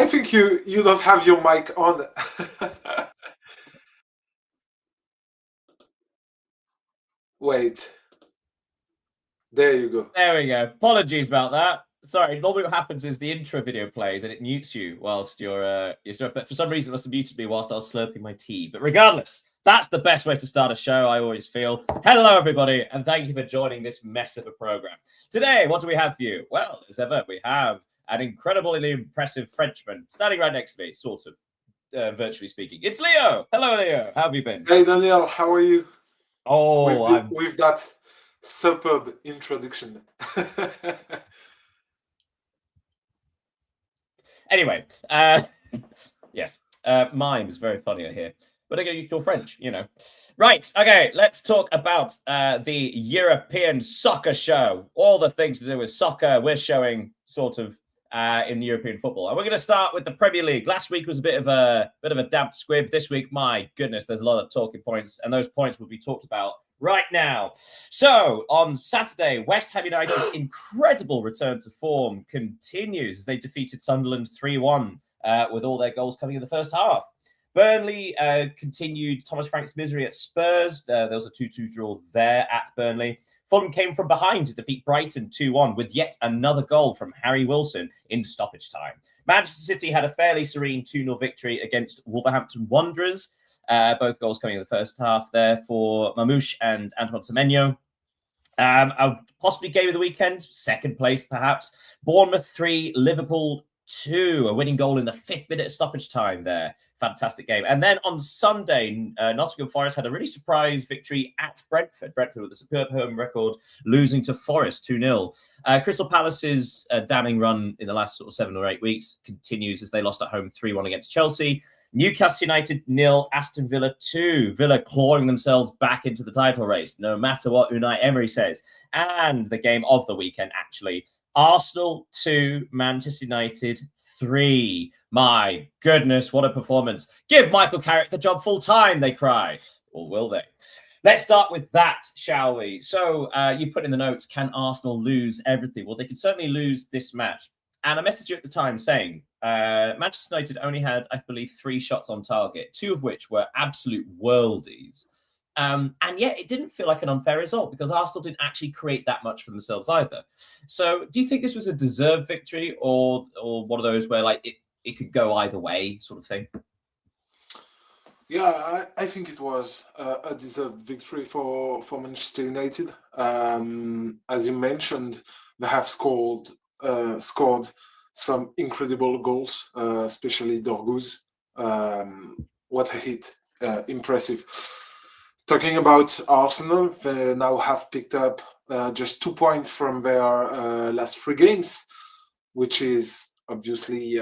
think you don't have your mic on. Wait. There you go. There we go. Apologies about that. Sorry, normally what happens is the intro video plays and it mutes you whilst you're but for some reason it must have muted me whilst I was slurping my tea. But regardless, that's the best way to start a show, I always feel. Hello, everybody, and thank you for joining this mess of a program. Today, what do we have for you? Well, as ever, we have an incredibly impressive Frenchman standing right next to me, sort of, virtually speaking. It's Leo. Hello, Leo. How have you been? Hey, Daniel, how are you? Oh, with that superb introduction. Anyway, yes, mime is very funny, I hear. But again, you're French, you know. Right, okay, let's talk about the European soccer show. All the things to do with soccer we're showing sort of in European football. And we're going to start with the Premier League. Last week was a bit of a damp squib. This week, my goodness, there's a lot of talking points, and those points will be talked about right now. So on Saturday, West Ham United's incredible return to form continues as they defeated Sunderland 3-1 with all their goals coming in the first half. Burnley continued Thomas Frank's misery at Spurs. There was a 2-2 draw there at Burnley. Fulham came from behind to defeat Brighton 2-1 with yet another goal from Harry Wilson in stoppage time. Manchester City had a fairly serene 2-0 victory against Wolverhampton Wanderers. Both goals coming in the first half there for Mamouche and Antoine Semenyo. Possibly game of the weekend, second place perhaps. Bournemouth 3, Liverpool 2, a winning goal in the 5th minute of stoppage time there. Fantastic game. And then on Sunday, Nottingham Forest had a really surprise victory at Brentford. Brentford with a superb home record, losing to Forest 2-0. Crystal Palace's damning run in the last sort of 7 or 8 weeks continues as they lost at home 3-1 against Chelsea. Newcastle United 0, Aston Villa 2. Villa clawing themselves back into the title race, no matter what Unai Emery says. And the game of the weekend, actually, Arsenal 2, Manchester United 3. My goodness, what a performance. Give Michael Carrick the job full time, they cry. Or will they? Let's start with that, shall we? So you put in the notes, can Arsenal lose everything? Well, they can certainly lose this match. And I messaged you at the time saying Manchester United only had, I believe, 3 shots on target, 2 of which were absolute worldies. And yet it didn't feel like an unfair result because Arsenal didn't actually create that much for themselves either. So do you think this was a deserved victory or one of those where like it could go either way sort of thing? Yeah, I think it was a deserved victory for Manchester United. As you mentioned, they have scored some incredible goals, especially Dorgu's. What a hit. Impressive. Talking about Arsenal, they now have picked up just 2 points from their last 3 games, which is obviously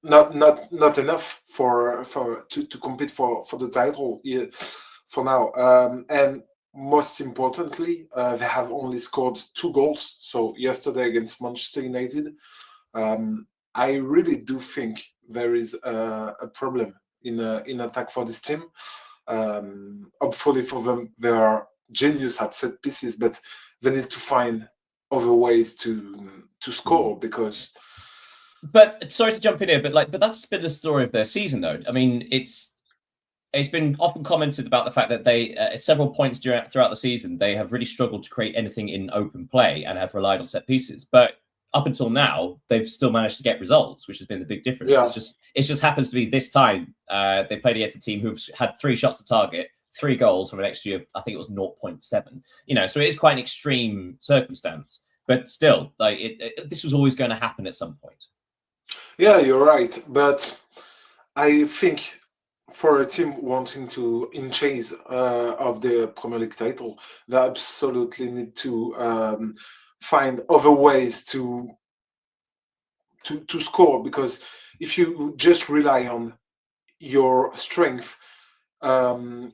not enough to compete for the title for now. And most importantly, they have only scored 2 goals. So yesterday against Manchester United, I really do think there is a problem in attack for this team. Hopefully for them, they are genius at set pieces, but they need to find other ways to score because. But sorry to jump in here, but that's been the story of their season, though. I mean, it's been often commented about the fact that they, at several points throughout the season, they have really struggled to create anything in open play and have relied on set pieces. But up until now, they've still managed to get results, which has been the big difference. Yeah. It just happens to be this time they played against a team who've had 3 shots to target, 3 goals from an XG of, I think it was 0.7. You know, so it is quite an extreme circumstance. But still, like this was always going to happen at some point. Yeah, you're right. But I think for a team wanting to in chase of the Premier League title, they absolutely need to find other ways to score, because if you just rely on your strength, the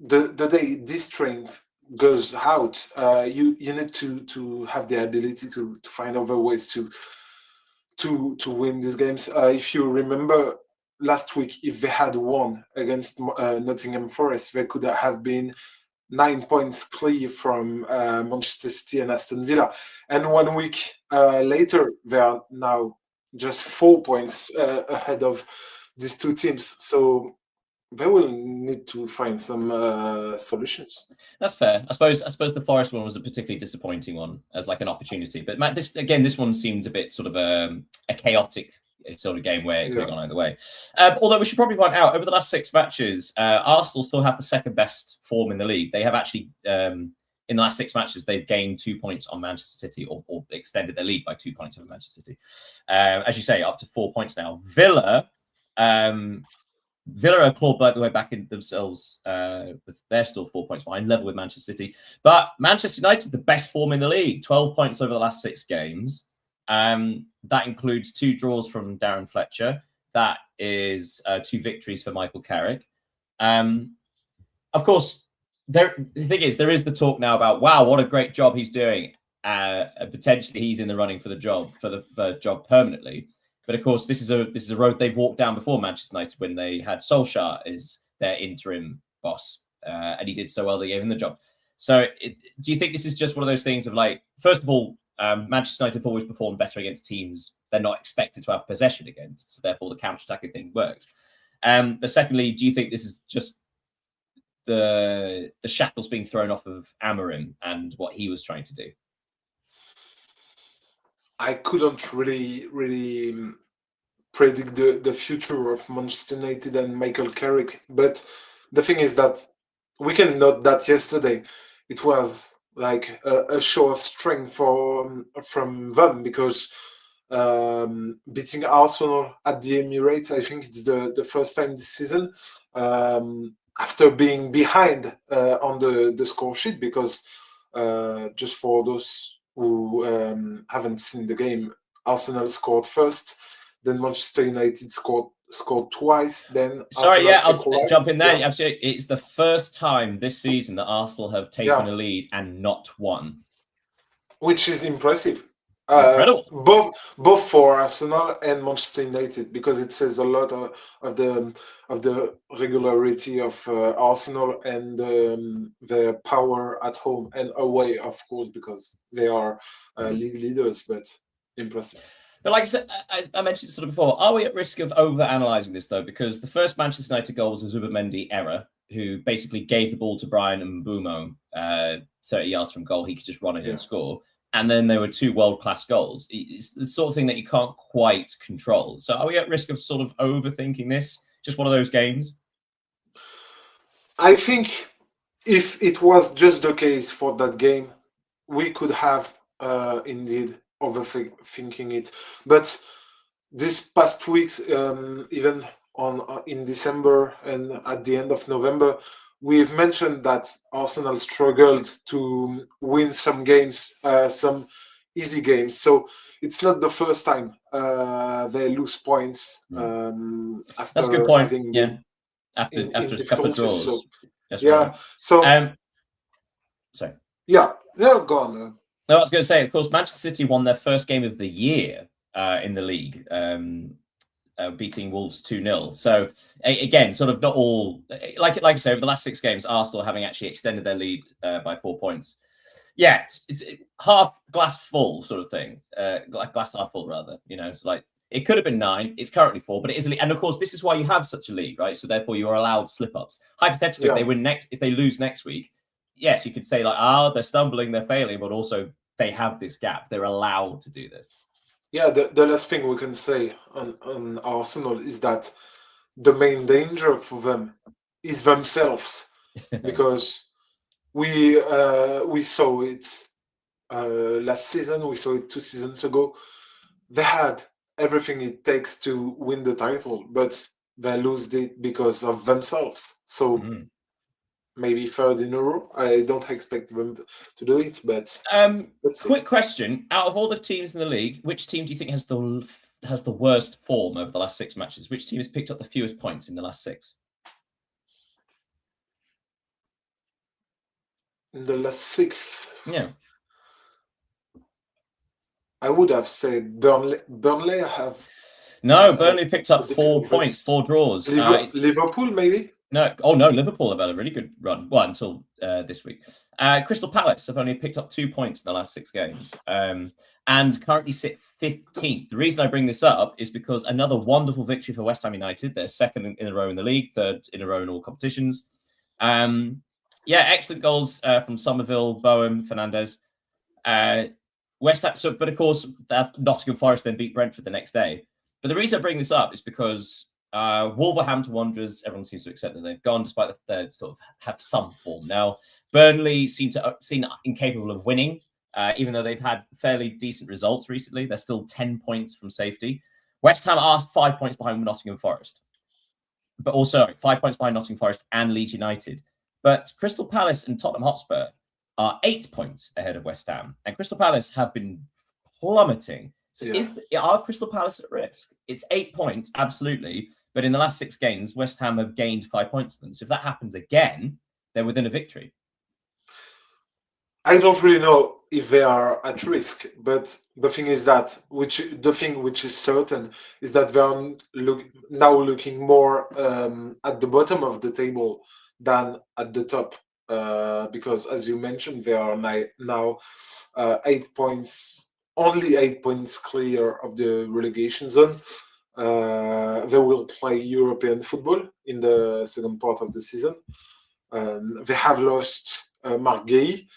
day this strength goes out, you need to have the ability to find other ways to win these games. If you remember last week, if they had won against Nottingham Forest, they could have been 9 points clear from Manchester City and Aston Villa. And 1 week later, they are now just 4 points ahead of these two teams. So they will need to find some solutions. That's fair. I suppose the Forest one was a particularly disappointing one as like an opportunity. But Matt, this one seems a bit sort of a chaotic sort of game where it could have gone either way. Although we should probably point out over the last 6 matches, Arsenal still have the second best form in the league. They have actually in the last 6 matches, they've gained 2 points on Manchester City or extended their lead by 2 points over Manchester City. As you say, up to 4 points now. Villa are clawed, by the way, back in themselves. They're still 4 points behind, level with Manchester City. But Manchester United, the best form in the league, 12 points over the last 6 games. That includes 2 draws from Darren Fletcher. That is 2 victories for Michael Carrick. Of course, the thing is, there is the talk now about, wow, what a great job he's doing. Potentially, he's in the running for the job permanently. But of course, this is a road they've walked down before, Manchester United, when they had Solskjaer as their interim boss, and he did so well they gave him the job. So, do you think this is just one of those things of like, first of all, Manchester United have always performed better against teams they're not expected to have possession against, so therefore the counter-attacking thing works. But secondly, do you think this is just the shackles being thrown off of Amorim and what he was trying to do? I couldn't really predict the future of Manchester United and Michael Carrick, but the thing is that we can note that yesterday it was like a show of strength from them, because beating Arsenal at the Emirates, I think it's the first time this season, after being behind on the score sheet, because just for those who haven't seen the game, Arsenal scored first, then Manchester United scored twice, then I'll jump in there. Absolutely. It's the first time this season that Arsenal have taken a lead and not won, which is impressive. Incredible. Both for Arsenal and Manchester United, because it says a lot of the regularity of Arsenal and their power at home and away, of course, because they are league leaders. But impressive. But like I said, I mentioned sort of before, are we at risk of over-analysing this, though? Because the first Manchester United goal was a Zubimendi error, who basically gave the ball to Brian Mbeumo 30 yards from goal. He could just run it and score. And then there were 2 world-class goals. It's the sort of thing that you can't quite control. So are we at risk of sort of overthinking this? Just one of those games? I think if it was just the case for that game, we could have indeed overthinking it. But these past weeks, even in December and at the end of November, we've mentioned that Arsenal struggled to win some games, some easy games. So it's not the first time they lose points after. That's a good point. After a couple of draws. So, right. So. Sorry. Yeah. Go on. No, I was going to say, of course, Manchester City won their first game of the year in the league, beating Wolves 2-0. So again, sort of not all like I say, over the last 6 games, Arsenal having actually extended their lead by 4 points. Yeah, it's half glass full sort of thing, like glass half full rather. You know, it's like it could have been 9. It's currently 4, but it is a lead. And of course, this is why you have such a lead, right? So therefore, you are allowed slip-ups. Hypothetically, if they lose next week, yes, you could say like, they're stumbling, they're failing, but also they have this gap. They're allowed to do this. Yeah, the last thing we can say on Arsenal is that the main danger for them is themselves, because we saw it last season, we saw it 2 seasons ago. They had everything it takes to win the title, but they lost it because of themselves. So maybe 3rd in a row. I don't expect them to do it, but quick question: out of all the teams in the league, which team do you think has the worst form over the last 6 matches? Which team has picked up the fewest points in the last 6? In the last 6, yeah, I would have said Burnley. Burnley have Burnley picked up 4 points, 4 draws. Liverpool, maybe. No, oh no, Liverpool have had a really good run. Well, until this week. Crystal Palace have only picked up 2 points in the last 6 games, and currently sit 15th. The reason I bring this up is because another wonderful victory for West Ham United. They're second in a row in the league, third in a row in all competitions. Yeah, excellent goals from Somerville, Bowen, Fernandez. West Ham. So, but of course, Nottingham Forest then beat Brentford the next day. But the reason I bring this up is because Wolverhampton Wanderers, everyone seems to accept that they've gone, despite that they sort of have some form. Now, Burnley seem incapable of winning, even though they've had fairly decent results recently. They're still 10 points from safety. West Ham are 5 points behind Nottingham Forest, but also 5 points behind Nottingham Forest and Leeds United. But Crystal Palace and Tottenham Hotspur are 8 points ahead of West Ham, and Crystal Palace have been plummeting. So are Crystal Palace at risk? It's 8 points, absolutely. But in the last 6 games, West Ham have gained 5 points to them. So if that happens again, they're within a victory. I don't really know if they are at risk, but the thing is that which is certain is that they are now looking more at the bottom of the table than at the top, because as you mentioned, they are now 8 points, only 8 points clear of the relegation zone. They will play European football in the second part of the season. They have lost Marc Guéhi.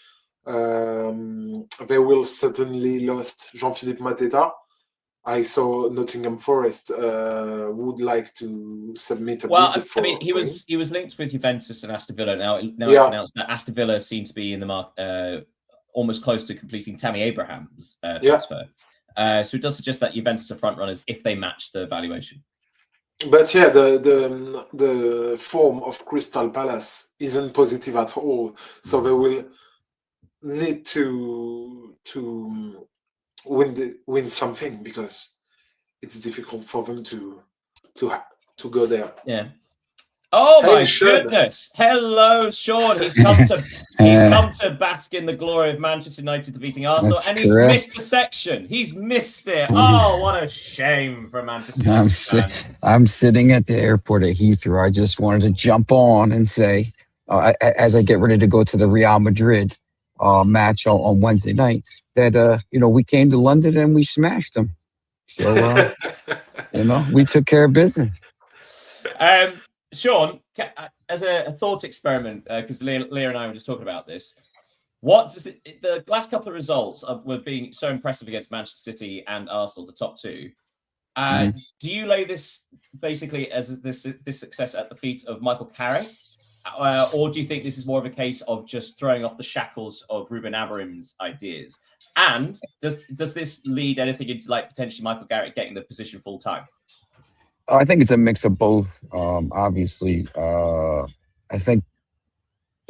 They will certainly lost Jean-Philippe Mateta. I saw Nottingham Forest would like to submit a bid for. I mean, he was linked with Juventus and Aston Villa. Now it's announced that Aston Villa seem to be in the market, almost close to completing Tammy Abraham's transfer. So it does suggest that Juventus are front runners if they match the valuation. But yeah, the form of Crystal Palace isn't positive at all. So they will need to win something, because it's difficult for them to go there. Yeah. Oh my goodness! Hello, Sean. He's come to bask in the glory of Manchester United defeating Arsenal, and he's missed the section. He's missed it. Oh, what a shame for Manchester United. I'm sitting at the airport at Heathrow. I just wanted to jump on and say, as I get ready to go to the Real Madrid match on Wednesday night, that we came to London and we smashed them. So we took care of business. Sean, as a thought experiment, because Leah and I were just talking about this, what does the last couple of results were being so impressive against Manchester City and Arsenal, the top two? Do you lay this basically as this success at the feet of Michael Carrick, or do you think this is more of a case of just throwing off the shackles of Ruben Amorim's ideas? And does this lead anything into potentially Michael Carrick getting the position full time? I think it's a mix of both. Obviously, I think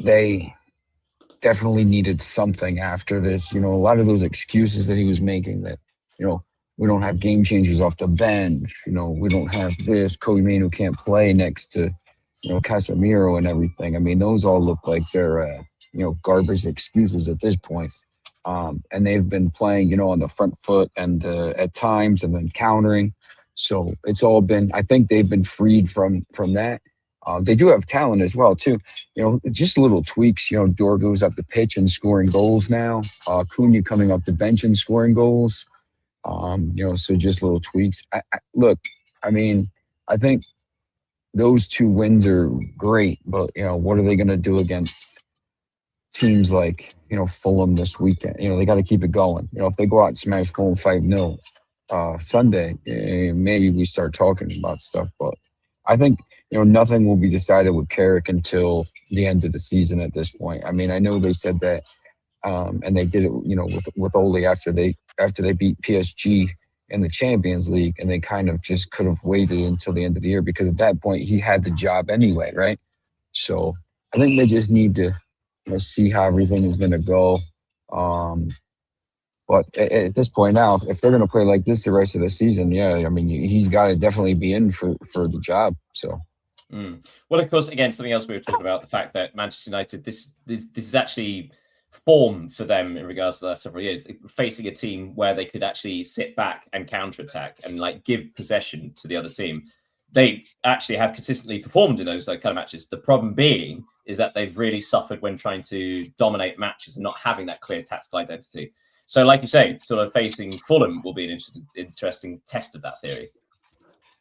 they definitely needed something after this. A lot of those excuses that he was making, that, we don't have game changers off the bench. We don't have this. Kobe Mainoo can't play next to, Casemiro and everything. I mean, those all look like they're, garbage excuses at this point. And they've been playing, on the front foot and at times, and then countering. So it's all been, I think they've been freed from that. They do have talent as well, too. Just little tweaks. Dorgu's up the pitch and scoring goals now. Cunha coming off the bench and scoring goals. So just little tweaks. I mean, I think those 2 wins are great, but, what are they going to do against teams like, Fulham this weekend? They got to keep it going. If they go out and smash Fulham 5-0, Sunday, maybe we start talking about stuff. But I think nothing will be decided with Carrick until the end of the season at this point. I mean, I know they said that, and they did it with Ole after they beat PSG in the Champions League, and they kind of just could have waited until the end of the year, because at that point he had the job anyway, right? So I think they just need to see how everything is going to go. But at this point now, if they're going to play like this the rest of the season, I mean, he's got to definitely be in for the job. So, well, of course, again, something else we were talking about, the fact that Manchester United, this is actually form for them in regards to the last several years. They're facing a team where they could actually sit back and counterattack and give possession to the other team. they actually have consistently performed in those kind of matches. The problem being is that they've really suffered when trying to dominate matches and not having that clear tactical identity. So, like you say, sort of facing Fulham will be an interesting test of that theory.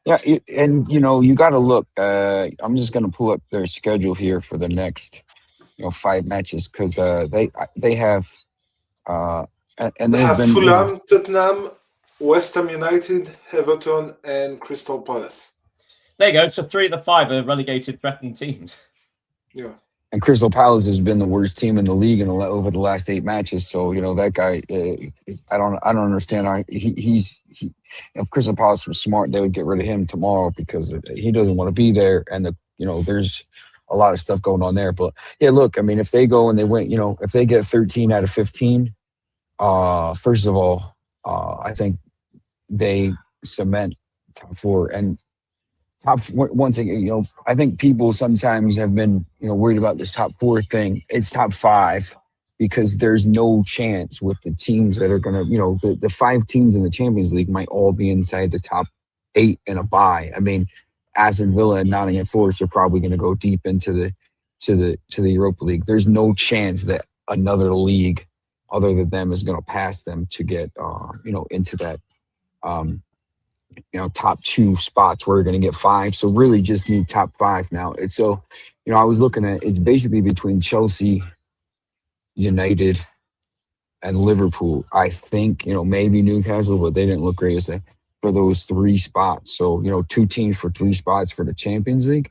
Yeah, and you got to look. I'm just going to pull up their schedule here for the next 5 matches because they have and They they've have been Fulham, Tottenham, West Ham United, Everton, and Crystal Palace. There you go. So 3 of the 5 are relegated, threatened teams. Yeah. And Crystal Palace has been the worst team in the league over the last 8 matches. So that guy, I don't understand how if Crystal Palace was smart, they would get rid of him tomorrow because he doesn't want to be there. And there's a lot of stuff going on there. But yeah, look, I mean, if they go and they win, if they get 13 out of 15, first of all, I think they cement top 4 and. Once again, I think people sometimes have been, worried about this top 4 thing. It's top 5 because there's no chance with the teams that are going to, the 5 teams in the Champions League might all be inside the top 8 in a bye. I mean, Aston Villa and Nottingham Forest are probably going to go deep into the Europa League. There's no chance that another league other than them is going to pass them to get, into that. Top 2 spots where you're going to get 5. So really just need top 5 now. It's so, I was looking at it's basically between Chelsea, United, and Liverpool. I think, maybe Newcastle, but they didn't look great yesterday for those 3 spots. So, 2 teams for 3 spots for the Champions League.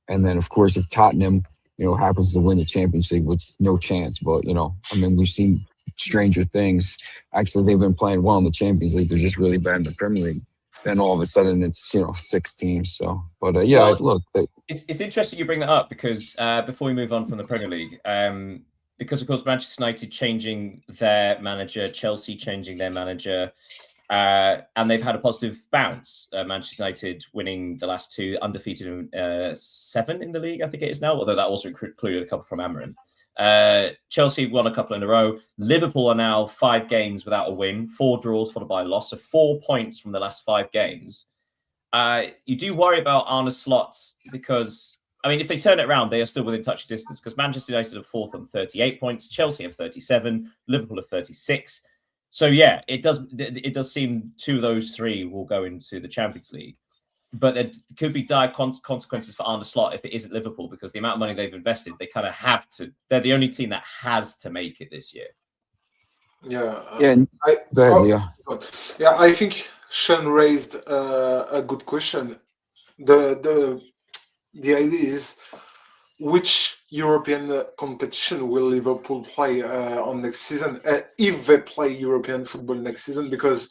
And then, of course, if Tottenham, happens to win the Champions League, which no chance. But, we've seen stranger things. Actually, they've been playing well in the Champions League. They're just really bad in the Premier League. Then all of a sudden it's 6 teams. So, but look, it's interesting you bring that up because before we move on from the Premier League, because of course Manchester United changing their manager, Chelsea changing their manager, and they've had a positive bounce. Manchester United winning the last 2, undefeated 7 in the league, I think it is now. Although that also included a couple from Amorim. Chelsea won a couple in a row. Liverpool are now 5 games without a win, 4 draws followed by a loss, so 4 points from the last 5 games. You do worry about Arne Slot because, if they turn it around, they are still within touching distance because Manchester United are 4th on 38 points, Chelsea have 37, Liverpool have 36. So yeah, it does seem 2 of those 3 will go into the Champions League. But there could be dire consequences for Arne Slot if it isn't Liverpool because the amount of money they've invested, they kind of have to. They're the only team that has to make it this year. Yeah. Go ahead, Leo. Yeah, I think Sean raised a good question. The idea is which European competition will Liverpool play on next season if they play European football next season because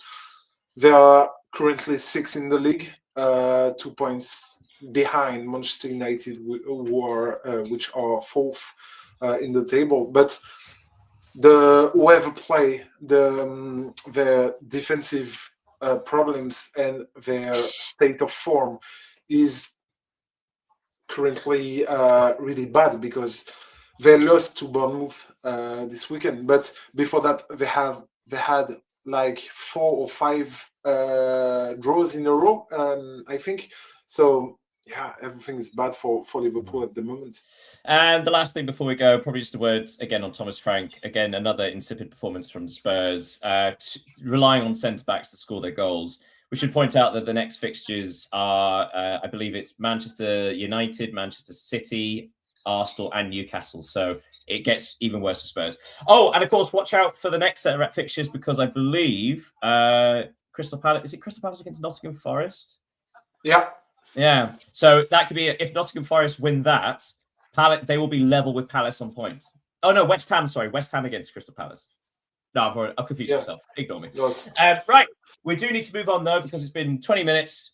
they are currently 6 in the league. 2 points behind Manchester United, which are 4th in the table. But whoever play their defensive problems and their state of form is currently really bad because they lost to Bournemouth this weekend. But before that, they had like 4 or 5 draws in a row, I think. So yeah, everything is bad for Liverpool at the moment. And the last thing before we go, probably just a word again on Thomas Frank. Again, another insipid performance from the Spurs, relying on centre-backs to score their goals. We should point out that the next fixtures are, I believe it's Manchester United, Manchester City, Arsenal and Newcastle. So it gets even worse for Spurs. Oh, and of course, watch out for the next set of fixtures because I believe Crystal Palace, is it Crystal Palace against Nottingham Forest? Yeah. Yeah. So that could be, if Nottingham Forest win that, they will be level with Palace on points. Oh, no, West Ham against Crystal Palace. No, I've confused myself. Ignore me. Yes. Right. We do need to move on, though, because it's been 20 minutes.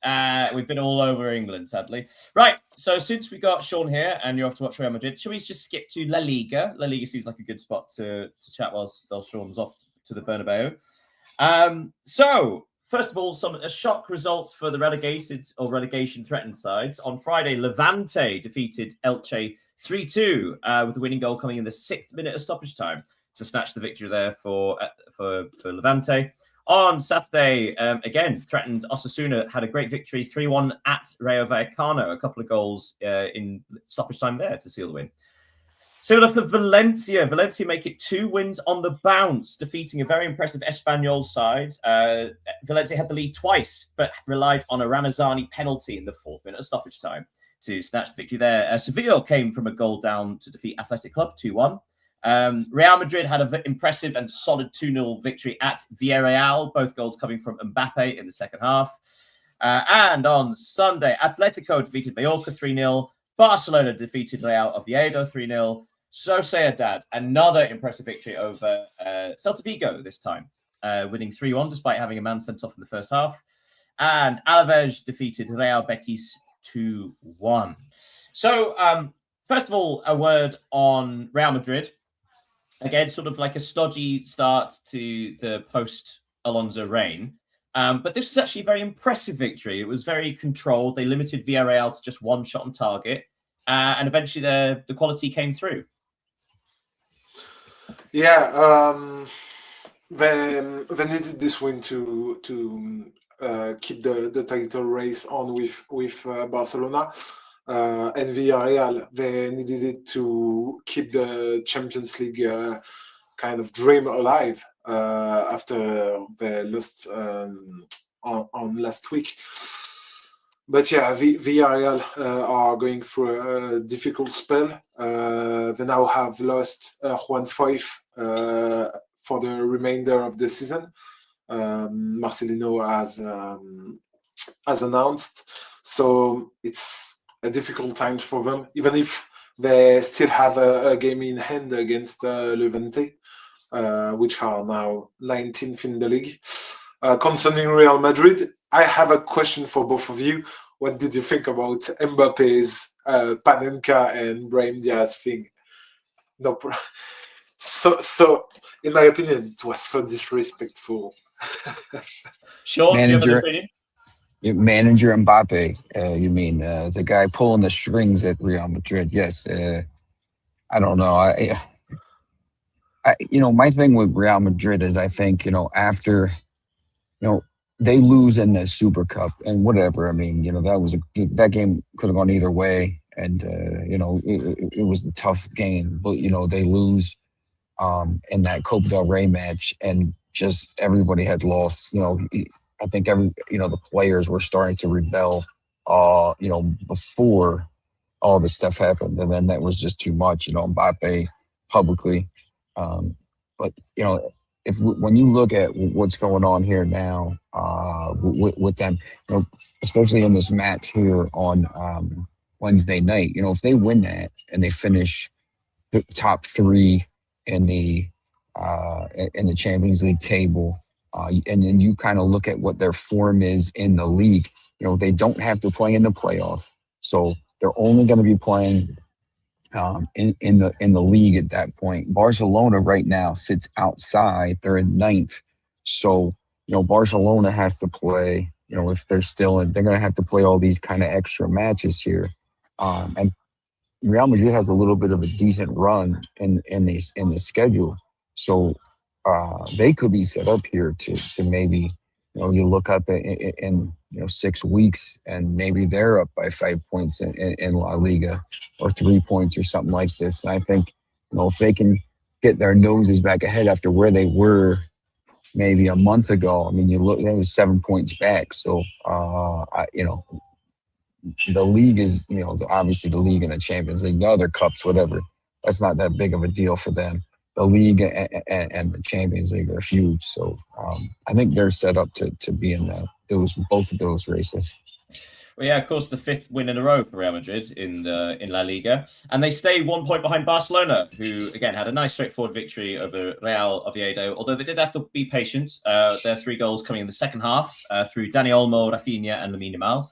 We've been all over England, sadly. Right. So since we got Sean here and you're off to watch Real Madrid, shall we just skip to La Liga? La Liga seems like a good spot to chat while Sean's off to the Bernabeu. So, first of all, some shock results for the relegated or relegation-threatened sides. On Friday, Levante defeated Elche 3-2 with the winning goal coming in the 6th minute of stoppage time to snatch the victory there for Levante. On Saturday, again, threatened Osasuna, had a great victory, 3-1 at Rayo Vallecano, a couple of goals in stoppage time there to seal the win. Similar for Valencia. Valencia make it 2 wins on the bounce, defeating a very impressive Espanyol side. Valencia had the lead twice, but relied on a Ramazani penalty in the 4th minute of stoppage time to snatch the victory there. Seville came from a goal down to defeat Athletic Club 2-1. Real Madrid had an impressive and solid 2-0 victory at Villarreal, both goals coming from Mbappe in the second half. And on Sunday, Atletico defeated Mallorca 3-0. Barcelona defeated Real Oviedo 3-0. Sociedad, another impressive victory over Celta Vigo this time, winning 3-1 despite having a man sent off in the first half. And Alaves defeated Real Betis 2-1. So, first of all, a word on Real Madrid. Again, sort of like a stodgy start to the post-Alonso reign. But this was actually a very impressive victory. It was very controlled. They limited Villarreal to just 1 shot on target. And eventually the quality came through. Yeah, they needed this win to keep the title race on with Barcelona. And Villarreal, they needed it to keep the Champions League kind of dream alive after they lost on last week. But yeah, Villarreal are going through a difficult spell. They now have lost Juan Foyth for the remainder of the season. Marcelino has announced. So it's a difficult time for them, even if they still have a game in hand against Levante, which are now 19th in the league. Concerning Real Madrid, I have a question for both of you. What did you think about Mbappe's Panenka and Brahim Diaz thing? No, so in my opinion, it was so disrespectful. Sean, do you have an opinion? Manager Mbappe, you mean the guy pulling the strings at Real Madrid? Yes. I don't know. I my thing with Real Madrid is I think after they lose in the Super Cup and whatever. I mean that game could have gone either way, and it was a tough game, but they lose in that Copa del Rey match, and just everybody had lost. I think the players were starting to rebel, before all this stuff happened, and then that was just too much. Mbappe publicly, but when you look at what's going on here now with them, especially in this match here on Wednesday night, if they win that and they finish the top 3 in the Champions League table. And then you kind of look at what their form is in the league. They don't have to play in the playoff, so they're only going to be playing in the league at that point. Barcelona right now sits outside; they're in 9th, so Barcelona has to play. If they're still in, they're going to have to play all these kind of extra matches here, and Real Madrid has a little bit of a decent run in the schedule, so. They could be set up here to maybe, you look up in 6 weeks and maybe they're up by 5 points in La Liga or 3 points or something like this. And I think, if they can get their noses back ahead after where they were maybe a month ago, I mean, you look, they was 7 points back. So, the league is, obviously the league and the Champions League, the other cups, whatever, that's not that big of a deal for them. The league and the Champions League are huge, so I think they're set up to be in both of those races. Well, yeah, of course, the 5th win in a row for Real Madrid in La Liga, and they stay 1 point behind Barcelona, who again had a nice straightforward victory over Real Oviedo. Although they did have to be patient. Their 3 goals coming in the second half through Dani Olmo, Rafinha, and Lamine Yamal.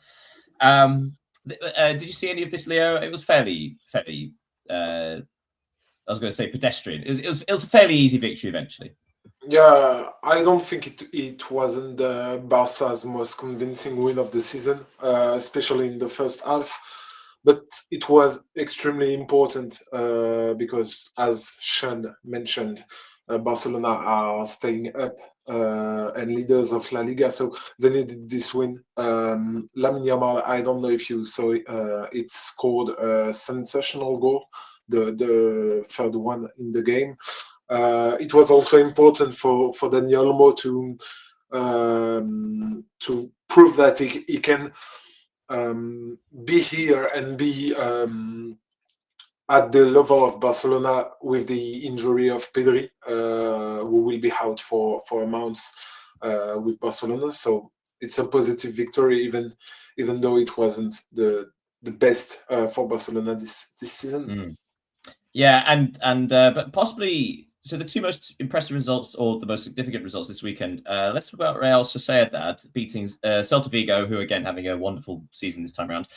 Did you see any of this, Leo? It was fairly. I was going to say pedestrian. It was a fairly easy victory eventually. Yeah, I don't think it wasn't Barca's most convincing win of the season, especially in the first half. But it was extremely important because, as Sean mentioned, Barcelona are staying up and leaders of La Liga. So they needed this win. Lamine Yamal, I don't know if you saw it, it scored a sensational goal, the third one in the game. It was also important for Dani Olmo to prove that he can be here and be at the level of Barcelona with the injury of Pedri, who will be out for a month with Barcelona. So it's a positive victory, even though it wasn't the best for Barcelona this season. Yeah, and but possibly. So the two most impressive results, or the most significant results this weekend. Let's talk about Real Sociedad beating Celta Vigo, who again having a wonderful season this time around.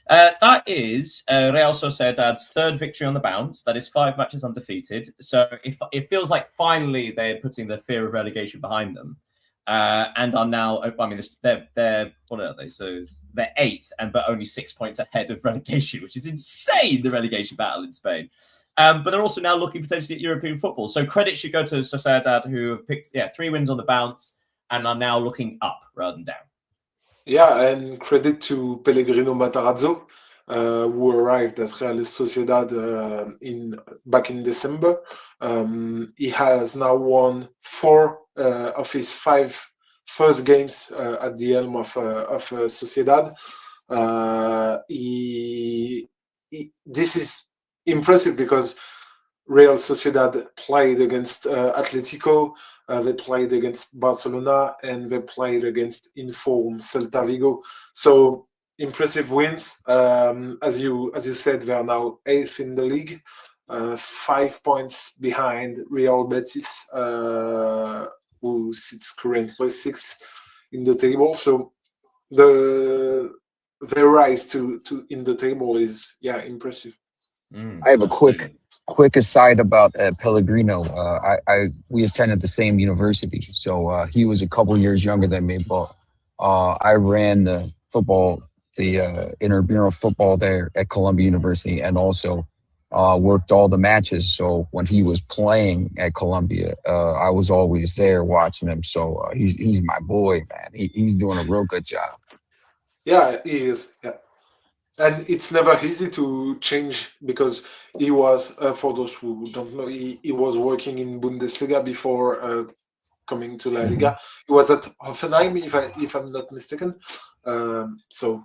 That is Real Sociedad's third victory on the bounce. That is 5 matches undefeated. So it feels like finally they're putting the fear of relegation behind them, and are now. I mean, they're what are they? So they're 8th, but only 6 points ahead of relegation, which is insane. The relegation battle in Spain. But they're also now looking potentially at European football. So credit should go to Sociedad, who have picked 3 wins on the bounce and are now looking up rather than down. Yeah, and credit to Pellegrino Matarazzo, who arrived at Real Sociedad back in December. He has now won 4 of his 5 first games at the helm of Sociedad. This is impressive because Real Sociedad played against Atletico, they played against Barcelona, and they played against inform Celta Vigo. So impressive wins. As you said, they are now 8th in the league, 5 points behind Real Betis, who sits currently 6th in the table. So the rise to in the table is impressive. I have a quick aside about Pellegrino. We attended the same university, so he was a couple years younger than me. But I ran the intramural football there at Columbia University, and also worked all the matches. So when he was playing at Columbia, I was always there watching him. So he's my boy, man. He's doing a real good job. Yeah, he is. Yeah. And it's never easy to change because he was, for those who don't know, he was working in Bundesliga before coming to La Liga. He was at Hoffenheim, if I'm not mistaken. So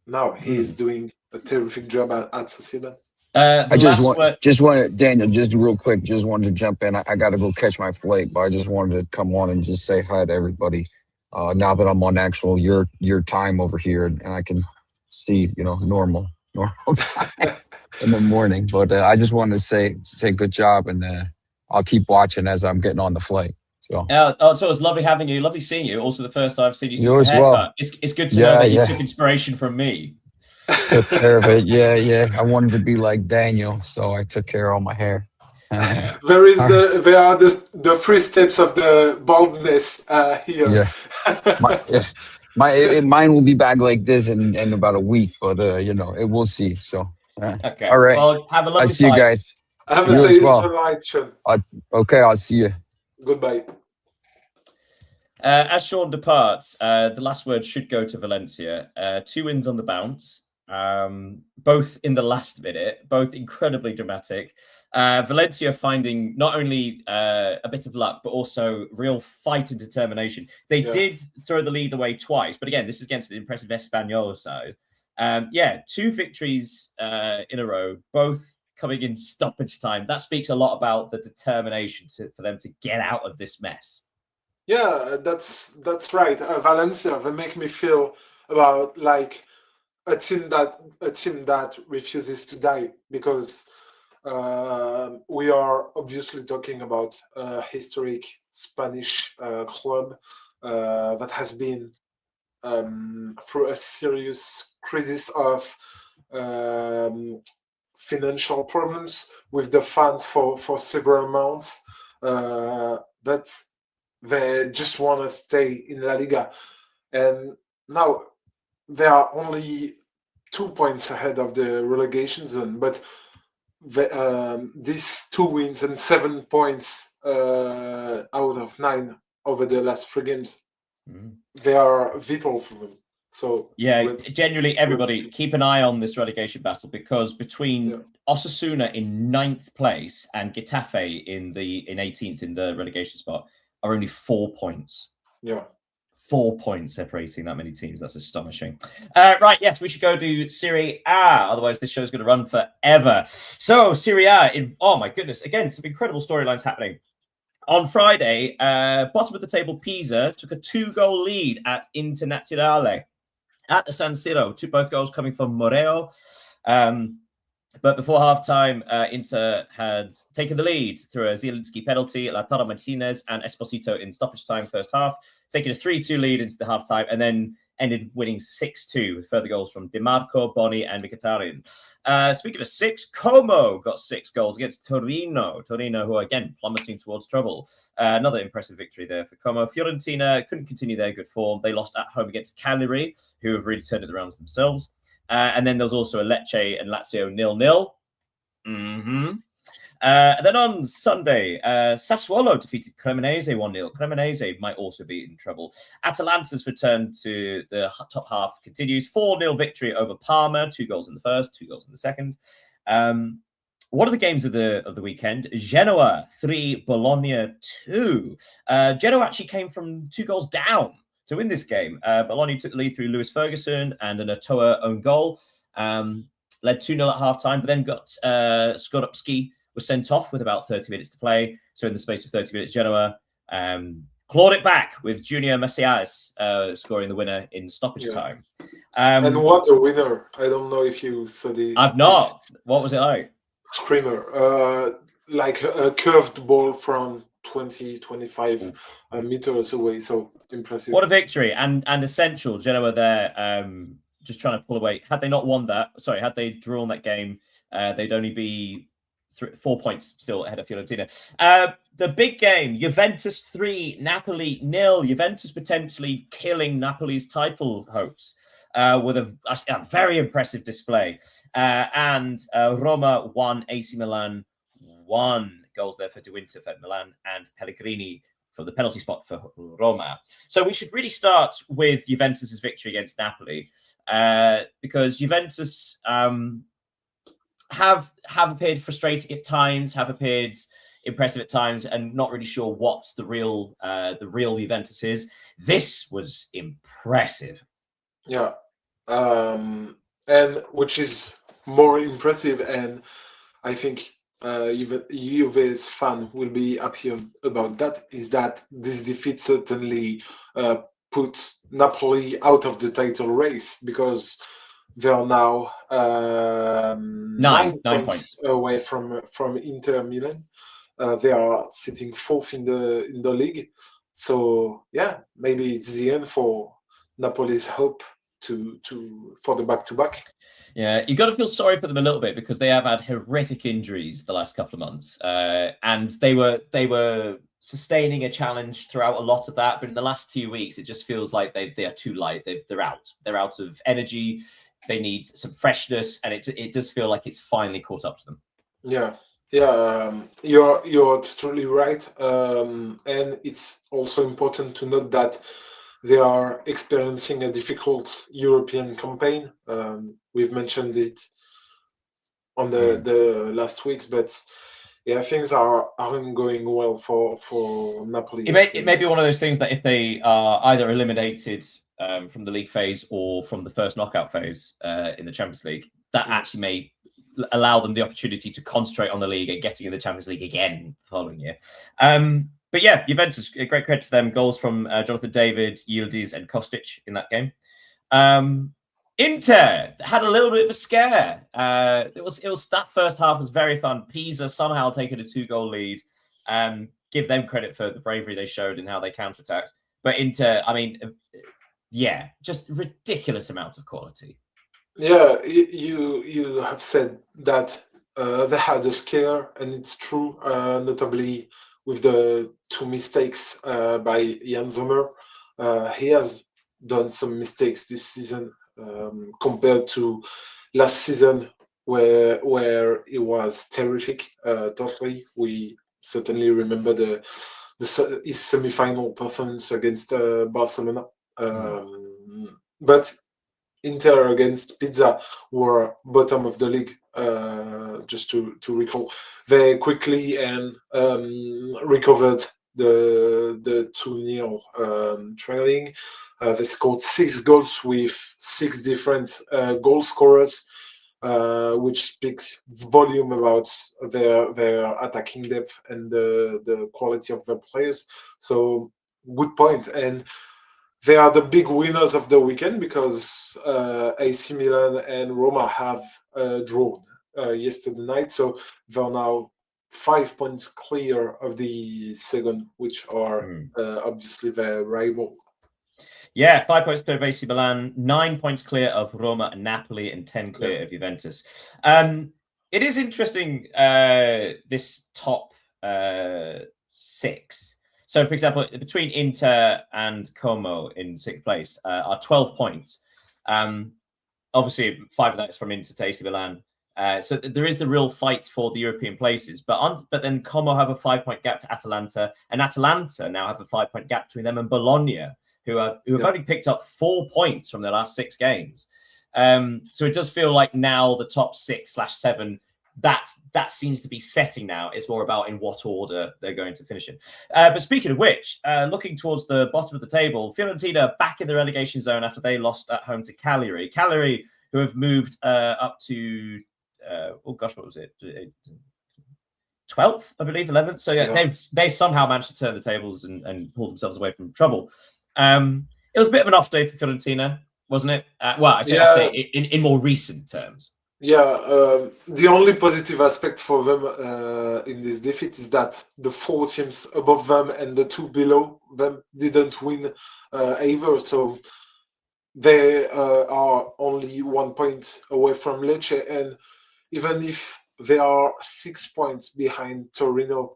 now he is doing a terrific job at Sociedad. I just wanted Daniel, just real quick, just wanted to jump in. I got to go catch my flight, but I just wanted to come on and just say hi to everybody. Now that I'm on actual your time over here, and I can see normal time in the morning. But I just wanted to say good job, and I'll keep watching as I'm getting on the flight. So so it's lovely having you, lovely seeing you. Also the first time I've seen you since the haircut. Well. It's good to know that you took inspiration from me. Took care of it. Yeah. I wanted to be like Daniel, so I took care of all my hair. There are the 3 steps of the baldness here. Yeah. Mine will be back like this in about a week, but it will see. So okay. All right. Well, have a lovely I'll see you guys. Have a safe flight, Sean. Okay, I'll see you. Goodbye. As Sean departs, the last word should go to Valencia. 2 wins on the bounce, both in the last minute, both incredibly dramatic. Valencia finding not only a bit of luck, but also real fight and determination. They did throw the lead away twice, but again, this is against the impressive Espanyol side. 2 victories in a row, both coming in stoppage time. That speaks a lot about the determination for them to get out of this mess. Yeah, that's right. Valencia, they make me feel about like a team that refuses to die, because we are obviously talking about a historic Spanish club that has been through a serious crisis of financial problems with the fans for several months, but they just want to stay in La Liga, and now they are only 2 points ahead of the relegation zone, but these 2 wins and 7 points out of 9 over the last 3 games. Mm. They are vital for them. So yeah, great. genuinely, everybody keep an eye on this relegation battle, because between Osasuna in 9th place and Getafe in 18th in the relegation spot are only 4 points. Yeah. 4 points separating that many teams. That's astonishing. Right, yes, we should go to Serie A. Otherwise, this show's going to run forever. So, Serie A, oh my goodness, again, some incredible storylines happening. On Friday, bottom of the table, Pisa took a 2-goal lead at Internazionale at the San Siro. Both goals coming from Moreo. But before halftime, Inter had taken the lead through a Zielinski penalty, Lautaro Martinez and Esposito in stoppage time first half, taking a 3-2 lead into the halftime, and then ended winning 6-2 with further goals from DiMarco, Boni, and Mkhitaryan. Speaking of 6, Como got 6 goals against Torino. Torino, who are again plummeting towards trouble. Another impressive victory there for Como. Fiorentina couldn't continue their good form. They lost at home against Cagliari, who have really turned it around themselves. And then there's also a Lecce and Lazio 0-0. And then on Sunday, Sassuolo defeated Cremonese 1-0. Cremonese might also be in trouble. Atalanta's return to the top half continues. 4-0 victory over Parma. 2 goals in the first, 2 goals in the second. One of the games of the weekend, Genoa 3, Bologna 2. Genoa actually came from 2 goals down to win this game. Bologna took the lead through Lewis Ferguson and an Otoa own goal. Led 2-0 at halftime, but then got Skorupski was sent off with about 30 minutes to play. So in the space of 30 minutes, Genoa clawed it back with Junior Messias scoring the winner in stoppage time. And what a winner. I don't know if you saw the... I've not. What was it like? Screamer. Like a curved ball from 20-25 meters away. So impressive. What a victory. And essential. Genoa there just trying to pull away. Had they not won that, had they drawn that game, they'd only be 4 points still ahead of Fiorentina. The big game, Juventus 3, Napoli 0. Juventus potentially killing Napoli's title hopes with a very impressive display. And Roma 1, AC Milan 1. Goals there for De Winter for Milan and Pellegrini for the penalty spot for Roma. So we should really start with Juventus's victory against Napoli, because Juventus have appeared frustrating at times, have appeared impressive at times, and not really sure what the real Juventus is. This was impressive. Yeah, and which is more impressive, and I think Juve's fan will be happy about that, is that this defeat certainly put Napoli out of the title race, because they are now 9 points away from Inter Milan. They are sitting 4th in the league. So yeah, maybe it's the end for Napoli's hope for the back-to-back. Yeah, you got to feel sorry for them a little bit, because they have had horrific injuries the last couple of months, and they were sustaining a challenge throughout a lot of that. But in the last few weeks, it just feels like they are too light. They're out. They're out of energy. They need some freshness, and it does feel like it's finally caught up to them. Yeah. You're totally right, and it's also important to note that they are experiencing a difficult European campaign. We've mentioned it on the last weeks, but yeah, things aren't going well for Napoli. It may be one of those things that if they are either eliminated from the league phase or from the first knockout phase in the Champions League, that actually may allow them the opportunity to concentrate on the league and getting in the Champions League again the following year. But yeah, Juventus, great credit to them. Goals from Jonathan David, Yildiz, and Kostic in that game. Inter had a little bit of a scare. It was that first half was very fun. Pisa somehow taking a 2-goal lead. Give them credit for the bravery they showed and how they counterattacked. But Inter, I mean, yeah, just ridiculous amount of quality. Yeah, you have said that they had a scare, and it's true, notably with the 2 mistakes by Jan Sommer. He has done some mistakes this season compared to last season, where it was terrific. Totally, we certainly remember the his semi-final performance against Barcelona. But Inter against Pisa were bottom of the league. Just to recall, they quickly and recovered the 2-0 trailing. They scored 6 goals with 6 different goal scorers, which speaks volume about their attacking depth and the quality of their players. So good point. And they are the big winners of the weekend because AC Milan and Roma have drawn yesterday night. So they're now 5 points clear of the second, which are obviously their rival. Yeah, 5 points clear of AC Milan, 9 points clear of Roma and Napoli, and 10 clear of Juventus. It is interesting, this top 6. So, for example, between Inter and Como in 6th place are 12 points. Obviously, 5 of that is from Inter to AC Milan. So there is the real fight for the European places. But then Como have a 5-point gap to Atalanta, and Atalanta now have a 5-point gap between them and Bologna, who have only picked up 4 points from their last 6 games. So it does feel like now the top 6/7, that seems to be setting now. It's more about in what order they're going to finish in. But speaking of which, looking towards the bottom of the table, Fiorentina back in the relegation zone after they lost at home to Cagliari. Cagliari, who have moved up to, what was it? 12th, I believe, 11th. So yeah. They've somehow managed to turn the tables and pull themselves away from trouble. It was a bit of an off day for Fiorentina, wasn't it? Well, I say off day in more recent terms. Yeah, the only positive aspect for them in this defeat is that the 4 teams above them and the 2 below them didn't win either. So they are only 1 point away from Lecce. And even if they are 6 points behind Torino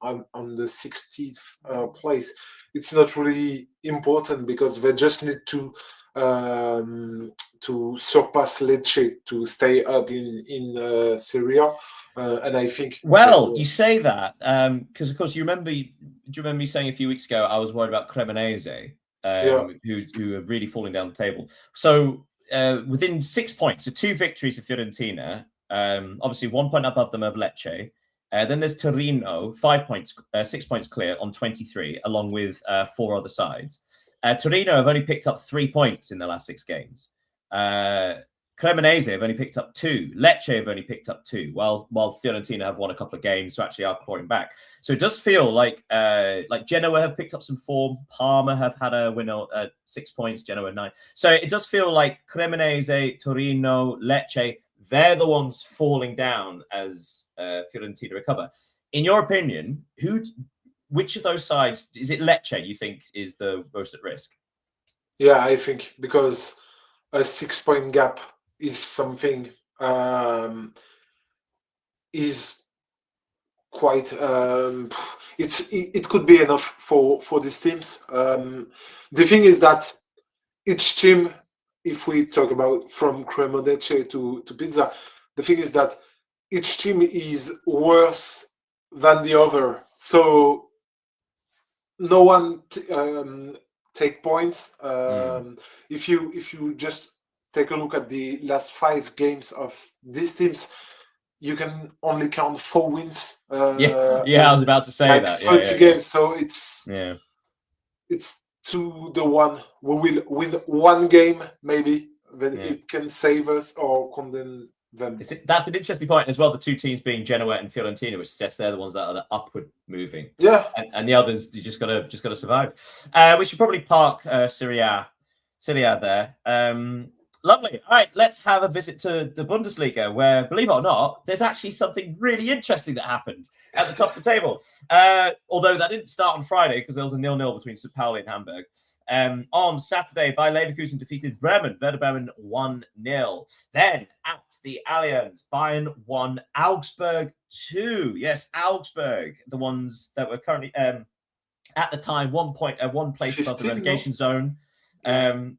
on the 16th place, it's not really important because they just need to surpass Lecce to stay up in Serie A, and I think. Well, you say that because, of course, do you remember me saying a few weeks ago I was worried about Cremonese, who are really falling down the table. So within 6 points, so 2 victories of Fiorentina, obviously 1 point above them of Lecce. Then there's Torino, 5 points, 6 points clear on 23, along with 4 other sides. Torino have only picked up 3 points in the last 6 games. Cremonese have only picked up 2. Lecce have only picked up 2, while Fiorentina have won a couple of games, so actually are clawing back. So it does feel like Genoa have picked up some form. Parma have had a win at 6 points, Genoa 9. So it does feel like Cremonese, Torino, Lecce, they're the ones falling down as Fiorentina recover. In your opinion, which of those sides, is it Lecce you think is the most at risk? Yeah, I think because a 6 point gap is something is quite it could be enough for these teams. The thing is that each team, if we talk about from Cremonese to Pisa, the thing is that each team is worse than the other. So no one take points. If you just take a look at the last 5 games of these teams, you can only count 4 wins. I was about to say that. 30 games, so it's 2-1. We will win 1 game, maybe, then it can save us or condemn them. That's an interesting point as well. The 2 teams being Genoa and Fiorentina, which suggests they're the ones that are the upward moving. Yeah, and the others, you just gotta survive. We should probably park Serie A there. Lovely. All right, let's have a visit to the Bundesliga, where, believe it or not, there's actually something really interesting that happened at the top of the table. Although that didn't start on Friday because there was a 0-0 between St. Pauli and Hamburg. On Saturday, Bayer Leverkusen defeated Bremen. Werder Bremen 1-0. Then at the Allianz, Bayern 1, Augsburg 2. Yes, Augsburg, the ones that were currently at the time 1 place above the relegation zone. An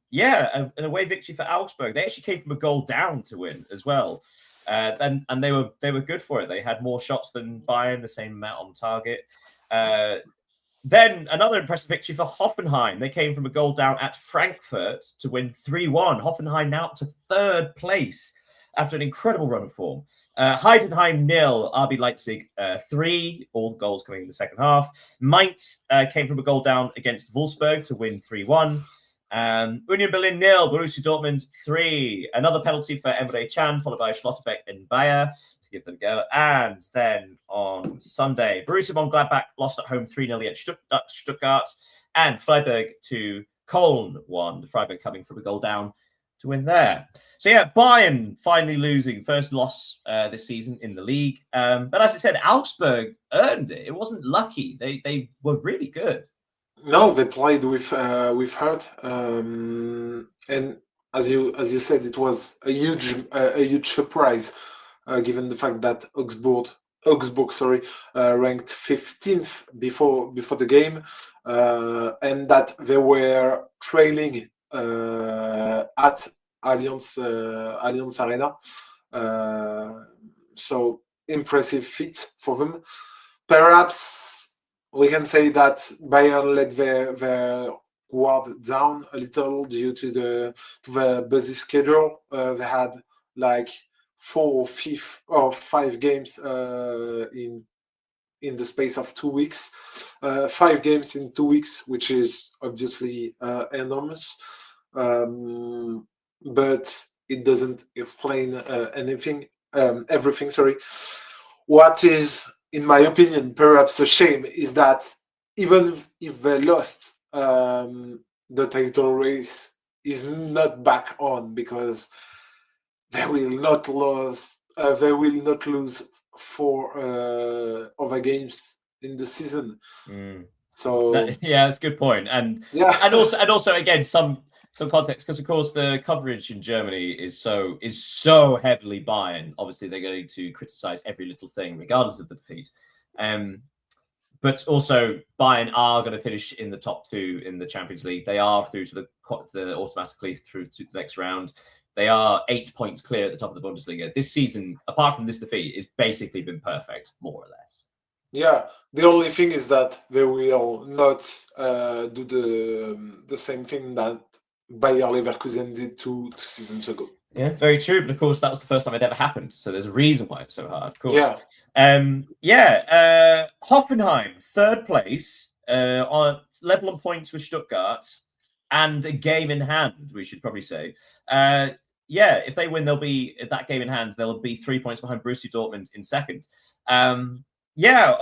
away victory for Augsburg. They actually came from a goal down to win as well. And they were good for it. They had more shots than Bayern, the same amount on target. Then another impressive victory for Hoffenheim. They came from a goal down at Frankfurt to win 3-1. Hoffenheim now up to third place after an incredible run of form. Heidenheim 0, RB Leipzig 3, all the goals coming in the second half. Mainz came from a goal down against Wolfsburg to win 3-1. Union Berlin 0, Borussia Dortmund 3. Another penalty for Emre Can, followed by Schlotterbeck and Bayer to give them a go. And then on Sunday, Borussia Mönchengladbach lost at home 3-0 against Stuttgart. And Freiburg to Köln won. Freiburg coming from a goal down to win there. So yeah, Bayern finally losing, first loss this season in the league. But as I said, Augsburg earned it. It wasn't lucky. They were really good. No, they played with heart, and as you said, it was a huge surprise, given the fact that Augsburg, ranked 15th before the game, and that they were trailing at Allianz Arena. So impressive feat for them. Perhaps we can say that Bayern let their guard down a little due to the busy schedule. They had like 4 or 5 games in the space of 2 weeks. 5 games in 2 weeks, which is obviously enormous. But it doesn't explain everything. Sorry. What is, in my opinion, perhaps a shame is that even if they lost, the title race is not back on, because they will not lose 4 other games in the season. So yeah, that's a good point. And yeah, and also again some context, because of course the coverage in Germany is so heavily Bayern. Obviously, they're going to criticize every little thing, regardless of the defeat. But also Bayern are going to finish in the top 2 in the Champions League. They are through to the automatically through to the next round. They are 8 points clear at the top of the Bundesliga. This season, apart from this defeat, has basically been perfect, more or less. Yeah, the only thing is that they will not do the same thing that Bayer Leverkusen did 2 seasons ago. Yeah, very true. But of course, that was the first time it ever happened. So there's a reason why it's so hard. Of course. Yeah. Hoffenheim, third place, on level on points with Stuttgart, and a game in hand, we should probably say. If they win, they'll be at that game in hand. They'll be 3 points behind Borussia Dortmund in second. A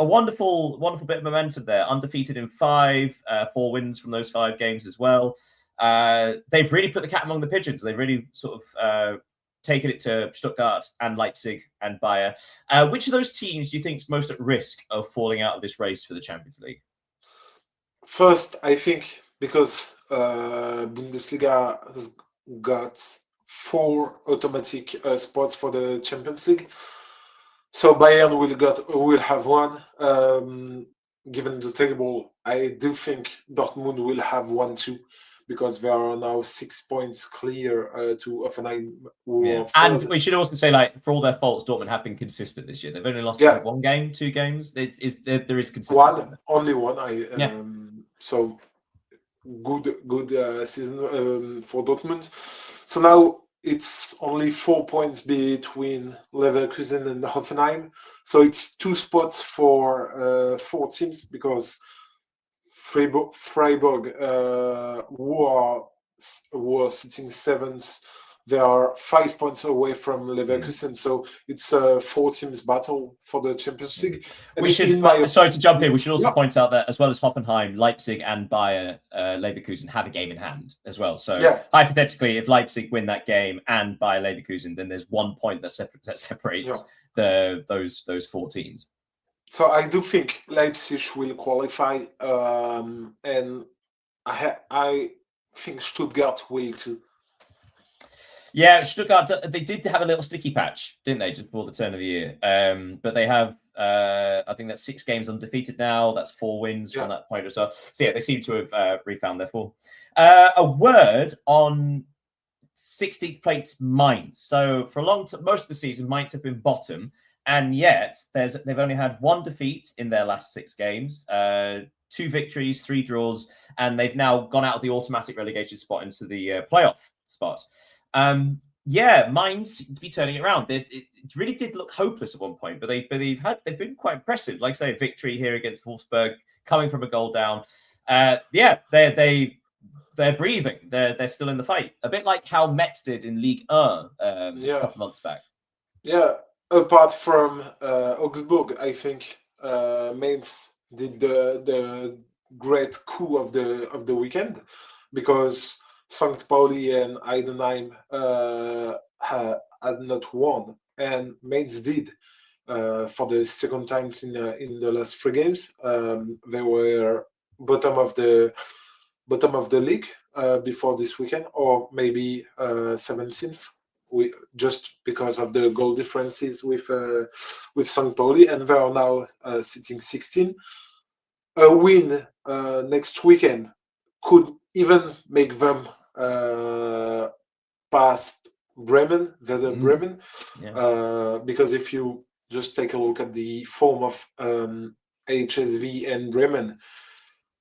wonderful bit of momentum there. Undefeated in 5, 4 wins from those 5 games as well. They've really put the cat among the pigeons. They've really sort of taken it to Stuttgart and Leipzig and Bayer. Which of those teams do you think is most at risk of falling out of this race for the Champions League? First, I think because Bundesliga has got 4 automatic spots for the Champions League. So Bayern will have 1. Given the table, I do think Dortmund will have 1 too, because they are now 6 points clear to Hoffenheim. And we should also say, like, for all their faults, Dortmund have been consistent this year. They've only lost 1 game, 2 games. There is consistency. Only one. So good season for Dortmund. So now it's only 4 points between Leverkusen and Hoffenheim. So it's 2 spots for 4 teams, because Freiburg, who are sitting 7th, they are 5 points away from Leverkusen. So it's a 4 teams battle for the Champions League. And sorry to jump in. We should also point out that as well as Hoffenheim, Leipzig and Bayer Leverkusen have a game in hand as well. So hypothetically, if Leipzig win that game and Bayer Leverkusen, then there's 1 point that separates those 4 teams. So I do think Leipzig will qualify, and I think Stuttgart will too. Yeah, Stuttgart, they did have a little sticky patch, didn't they, just before the turn of the year? But they have, I think that's 6 games undefeated now. That's 4 wins from that point as well. So yeah, they seem to have refound their form. A word on 16th place Mainz. So for most of the season, Mainz have been bottom. And yet, they've only had 1 defeat in their last 6 games, 2 2 victories, 3 draws, and they've now gone out of the automatic relegation spot into the playoff spot. Mainz seem to be turning it around. It really did look hopeless at one point, but they've been quite impressive. Like I say, a victory here against Wolfsburg, coming from a goal down. They're breathing. They're still in the fight. A bit like how Metz did in Ligue 1 a couple of months back. Yeah, apart from Augsburg, I think Mainz did the great coup of the weekend, because St. Pauli and Heidenheim had not won, and Mainz did for the second time in the last 3 games. They were bottom of the league before this weekend, or maybe 17th, just because of the goal differences with St. Pauli, and they are now sitting 16. A win next weekend could even make them past Bremen, Werder Bremen, because if you just take a look at the form of HSV and Bremen,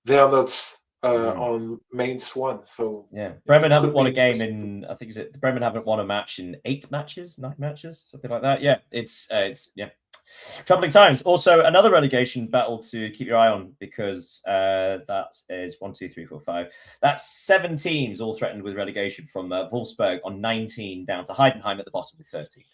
they are not on Mainz 1. So Bremen haven't won a game in, I think Bremen haven't won a match in 9 matches, something like that. Yeah, it's troubling times. Also, another relegation battle to keep your eye on, because that is 1, 2, 3, 4, 5. That's 7 teams all threatened with relegation, from Wolfsburg on 19 down to Heidenheim at the bottom with 30.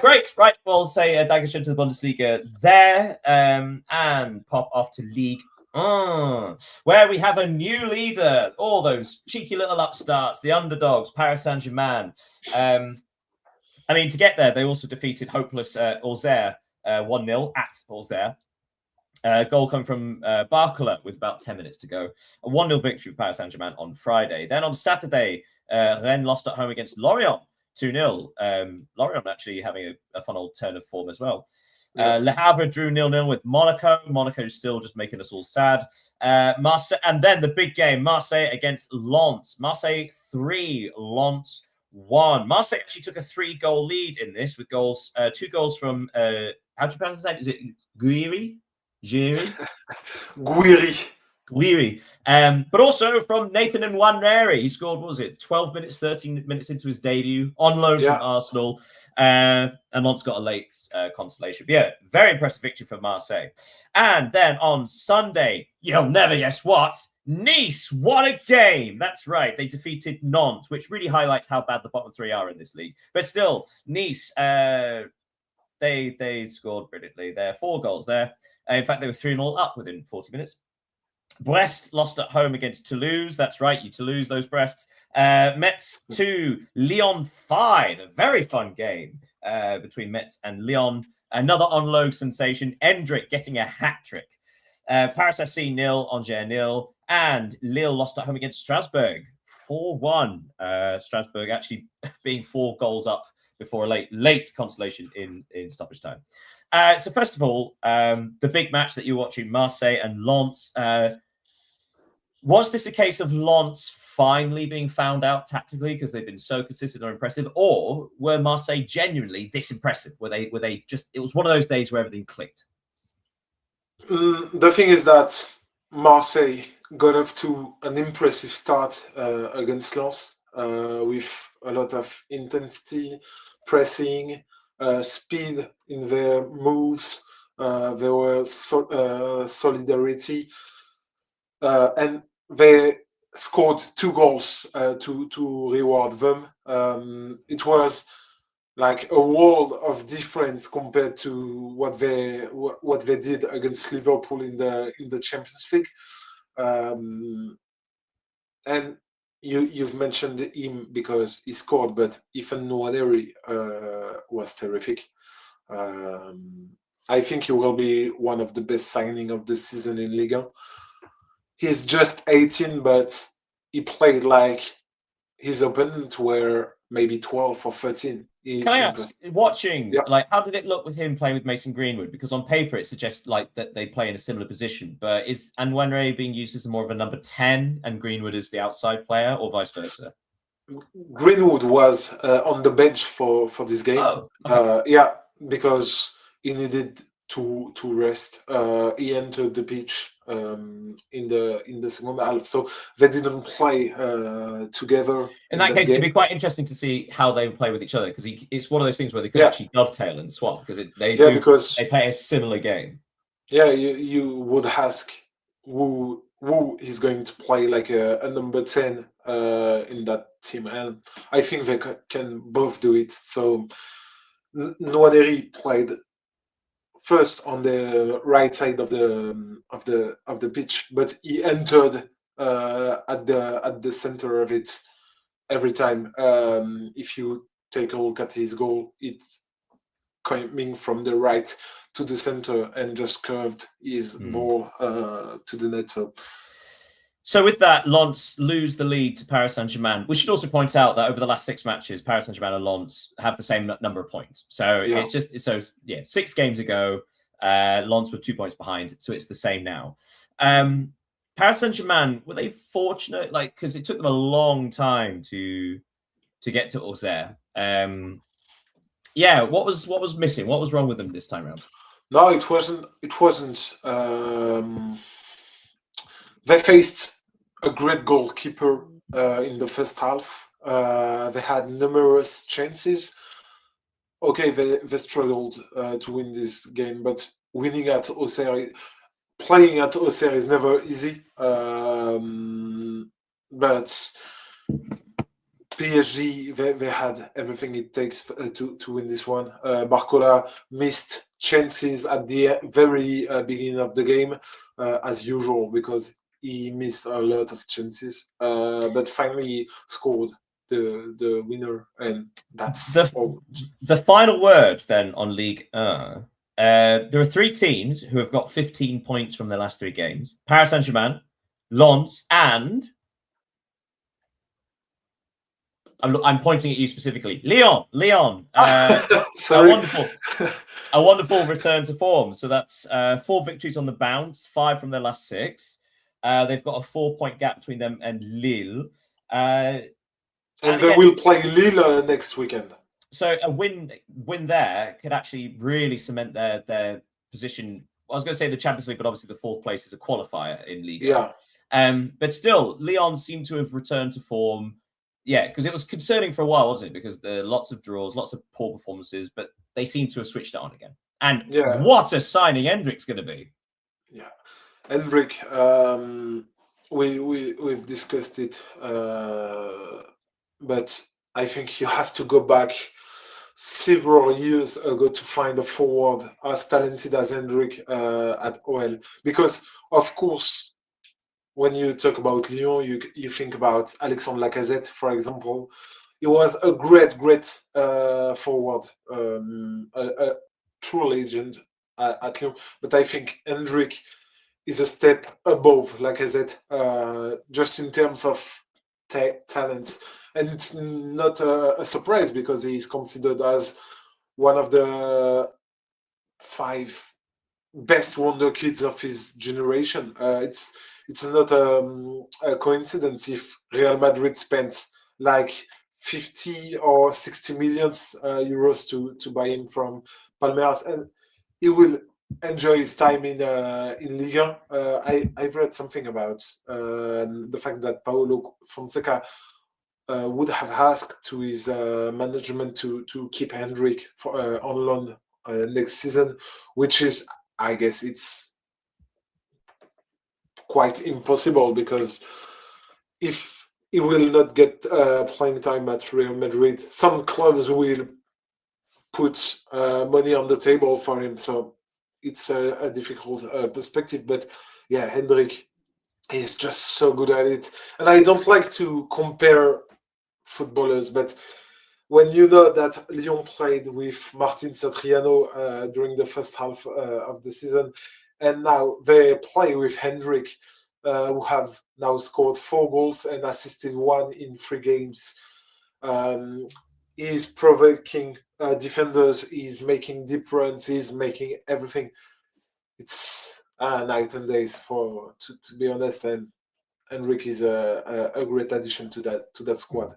Great. Right. We'll say Dankeschön to the Bundesliga there, and pop off to League 1, where we have a new leader. All those cheeky little upstarts, the underdogs, Paris Saint-Germain. To get there, they also defeated hopeless Auxerre 1-0 at Auxerre. Goal coming from Barcola with about 10 minutes to go. A 1-0 victory for Paris Saint-Germain on Friday. Then on Saturday, Rennes lost at home against Lorient 2-0. Lorient actually having a fun old turn of form as well. Le Havre drew 0-0 with Monaco. Monaco's still just making us all sad. Marseille, and then the big game, Marseille against Lens. Marseille 3, Lens 1. Marseille actually took a 3-goal lead in this, with 2 goals from how do you pronounce his name? Is it Guiri? Guiri. But also from Nathan Nwaneri. He scored, 12 minutes, 13 minutes into his debut, on loan from Arsenal. And Lens got a late consolation. But yeah, very impressive victory for Marseille. And then on Sunday, you'll never guess what, Nice. What a game. That's right. They defeated Nantes, which really highlights how bad the bottom 3 are in this league. But still, Nice, they scored brilliantly. There 4 goals there. In fact, they were 3-0 up within 40 minutes. Brest lost at home against Toulouse. That's right, you Toulouse, those Brests. Metz 2, Lyon 5. A very fun game between Metz and Lyon. Another on-loan sensation, Endrick getting a hat-trick. Paris FC 0, Angers 0. And Lille lost at home against Strasbourg 4-1. Strasbourg actually being 4 goals up before a late consolation in stoppage time. So first of all, the big match that you're watching, Marseille and Lens. Was this a case of Lens finally being found out tactically because they've been so consistent or impressive, or were Marseille genuinely this impressive? Were they just? It was one of those days where everything clicked. The thing is that Marseille got off to an impressive start against Lens with a lot of intensity, pressing, speed in their moves. There was solidarity, and they scored 2 goals to reward them. It was like a world of difference compared to what they did against Liverpool in the Champions League. And you've mentioned him because he scored, but Ethan Nwaneri was terrific. I think he will be one of the best signings of the season in Ligue 1. He's just 18, but he played like his opponents were maybe 12 or 13. Can I ask, watching, how did it look with him playing with Mason Greenwood? Because on paper it suggests that they play in a similar position, but is Nwaneri being used as more of a number 10 and Greenwood is the outside player, or vice versa? Greenwood was on the bench for this game. Oh, okay. Because he needed to rest. He entered the pitch in the second half. So they didn't play together. In that case, game. it'd be quite interesting to see how they play with each other, because it's one of those things where they could Yeah. actually dovetail and swap, because because they play a similar game. yeah, you would ask who is going to play like a number 10 in that team, and I think they can both do it. So Nwaneri played first on the right side of the pitch, but he entered at the center of it every time. If you take a look at his goal, it's coming from the right to the center and just curved his ball to the net. So with that, Lens lose the lead to Paris Saint-Germain. We should also point out that over the last 6 matches, Paris Saint-Germain and Lens have the same number of points. So it's just 6 games ago, Lens were 2 points behind, so it's the same now. Paris Saint-Germain, were they fortunate? Like, because it took them a long time to get to Auxerre. What was missing? What was wrong with them this time around? No, it wasn't. They faced a great goalkeeper in the first half. They had numerous chances. Okay, they struggled to win this game, but winning at Auxerre, playing at Auxerre is never easy. But PSG, they had everything it takes to win this one. Barcola missed chances at the very beginning of the game, as usual, because he missed a lot of chances. But finally scored the winner, and that's all. The final word then on Ligue 1. There are 3 teams who have got 15 points from their last 3 games: Paris Saint-Germain, Lens, and I'm pointing at you specifically, Lyon. Sorry. A wonderful return to form. So that's 4 victories on the bounce, 5 from their last 6. They've got a 4-point gap between them and Lille. And they will play Lille next weekend. So a win there could actually really cement their position. I was going to say the Champions League, but obviously the 4th place is a qualifier in Ligue 1. Yeah. But still, Lyon seem to have returned to form. Yeah, because it was concerning for a while, wasn't it? Because there are lots of draws, lots of poor performances, but they seem to have switched it on again. And what a signing Endrick's going to be. Yeah, Endrick, we've discussed it, but I think you have to go back several years ago to find a forward as talented as Endrick at OL. Because, of course, when you talk about Lyon, you think about Alexandre Lacazette, for example. He was a great forward, a true legend at Lyon. But I think Endrick is a step above Lacazette, just in terms of talent. And it's not a surprise, because he is considered as one of the 5 best wonder kids of his generation. It's not a coincidence if Real Madrid spent like 50 or 60 million euros to buy him from Palmeiras, and he will enjoy his time in Liga. I've read something about the fact that Paulo Fonseca would have asked to his management to keep Endrick on loan next season, which is, I guess, it's quite impossible, because if he will not get playing time at Real Madrid, some clubs will put money on the table for him. So it's a difficult perspective. But yeah, Endrick is just so good at it. And I don't like to compare footballers, but when you know that Lyon played with Martin Satriano during the first half of the season, and now they play with Endrick, who have now scored 4 goals and assisted 1 in 3 games. He's provoking defenders, he's making deep runs, he's making everything. It's night and days, to be honest, and Endrick is a great addition to that squad.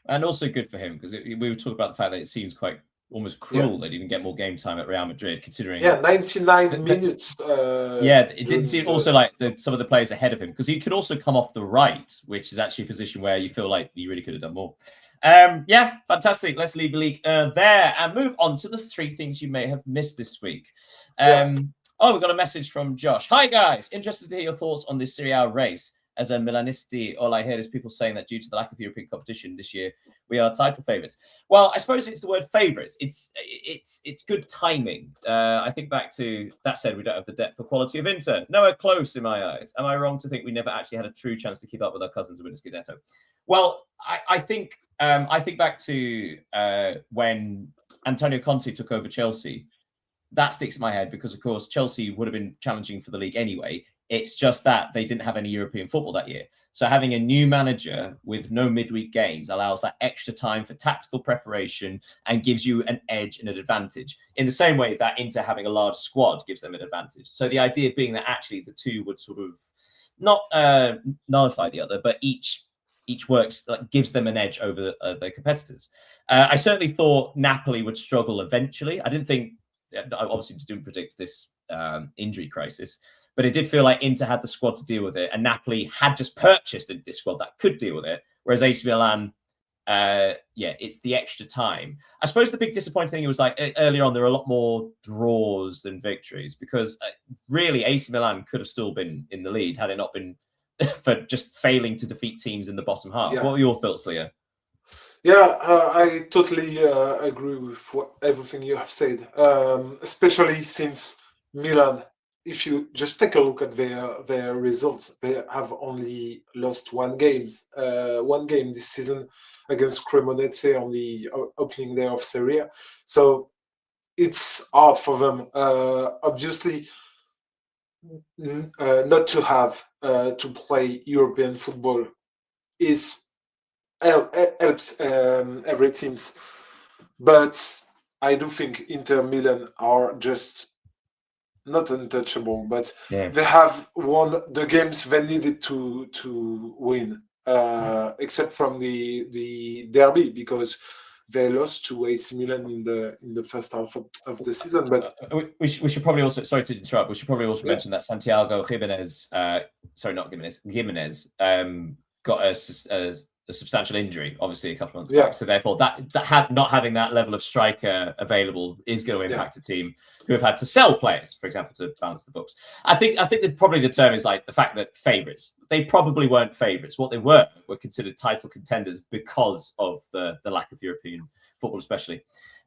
And also good for him, because we were talking about the fact that it seems quite almost cruel they didn't get more game time at Real Madrid, considering 99 minutes. It didn't seem also like some of the players ahead of him, because he could also come off the right, which is actually a position where you feel like you really could have done more. Fantastic. Let's leave the league there and move on to the 3 things you may have missed this week. We've got a message from Josh. Hi guys, interested to hear your thoughts on this Serie A race. As a Milanisti, all I hear is people saying that due to the lack of European competition this year, we are title favourites. Well, I suppose it's the word favourites. It's good timing. I think back to that said, we don't have the depth or quality of Inter. Nowhere close in my eyes. Am I wrong to think we never actually had a true chance to keep up with our cousins and win a Scudetto? Well, I think back to when Antonio Conte took over Chelsea. That sticks in my head because, of course, Chelsea would have been challenging for the league anyway. It's just that they didn't have any European football that year. So having a new manager with no midweek games allows that extra time for tactical preparation and gives you an edge and an advantage, in the same way that Inter having a large squad gives them an advantage. So the idea being that actually the two would sort of not nullify the other, but each works, like, gives them an edge over their competitors. I certainly thought Napoli would struggle eventually. I obviously didn't predict this injury crisis, but it did feel like Inter had the squad to deal with it, and Napoli had just purchased this squad that could deal with it, whereas AC Milan, it's the extra time. I suppose the big disappointing thing was, like, earlier on, there were a lot more draws than victories, because really AC Milan could have still been in the lead had it not been for just failing to defeat teams in the bottom half. What were your thoughts, Leo? I totally agree with everything you have said, especially since Milan, if you just take a look at their results, they have only lost one game this season against Cremonese on the opening day of Serie A. So it's hard for them, obviously, not to have to play European football helps every teams, but I do think Inter Milan are just not untouchable, but they have won the games they needed to win, except from the derby, because they lost to AC Milan in the first half of the season. But we should probably also, sorry to interrupt, we should probably also mention that Santiago Gimenez, Gimenez, got a substantial injury, obviously, a couple of months back. So therefore, that not having that level of striker available is going to impact a team who have had to sell players, for example, to balance the books. I think that probably the term is like the fact that favourites. They probably weren't favourites. What they were considered title contenders because of the lack of European football, especially.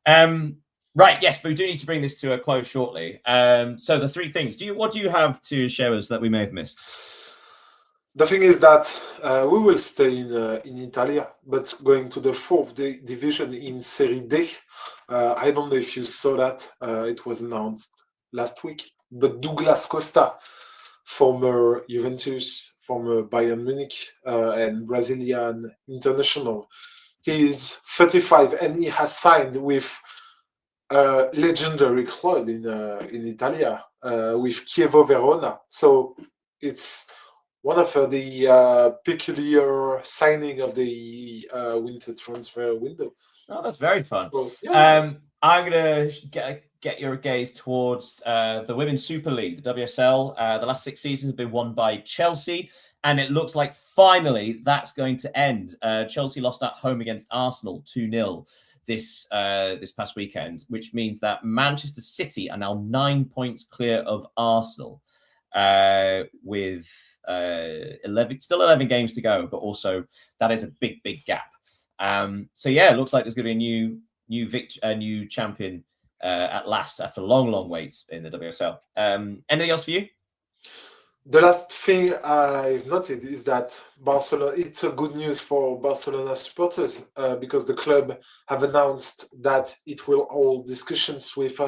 Right, yes, but we do need to bring this to a close shortly. So the 3 things. What do you have to share with us that we may have missed? The thing is that we will stay in Italia, but going to the 4th division in Serie D. I don't know if you saw that. It was announced last week. But Douglas Costa, former Juventus, former Bayern Munich, and Brazilian international, he's 35 and he has signed with a legendary club in Italia, with Chievo Verona. So it's one of the peculiar signing of the winter transfer window. Oh, that's very fun. Well, I'm going to get your gaze towards the Women's Super League, the WSL. The last 6 seasons have been won by Chelsea, and it looks like finally that's going to end. Chelsea lost at home against Arsenal 2-0 this past weekend, which means that Manchester City are now 9 points clear of Arsenal, with 11 games to go, but also that is a big gap. It looks like there's going to be a new champion at last after a long wait in the WSL. Anything else for you? The last thing I've noted is that Barcelona. It's a good news for Barcelona supporters because the club have announced that it will hold discussions with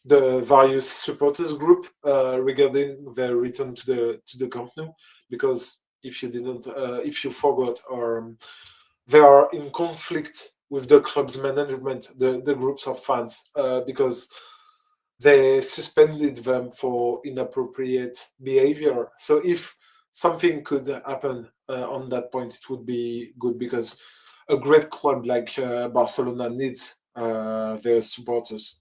the various supporters group regarding their return to the Camp Nou. Because if you forgot, they are in conflict with the club's management, the groups of fans, because they suspended them for inappropriate behavior. So if something could happen on that point, it would be good, because a great club like Barcelona needs their supporters.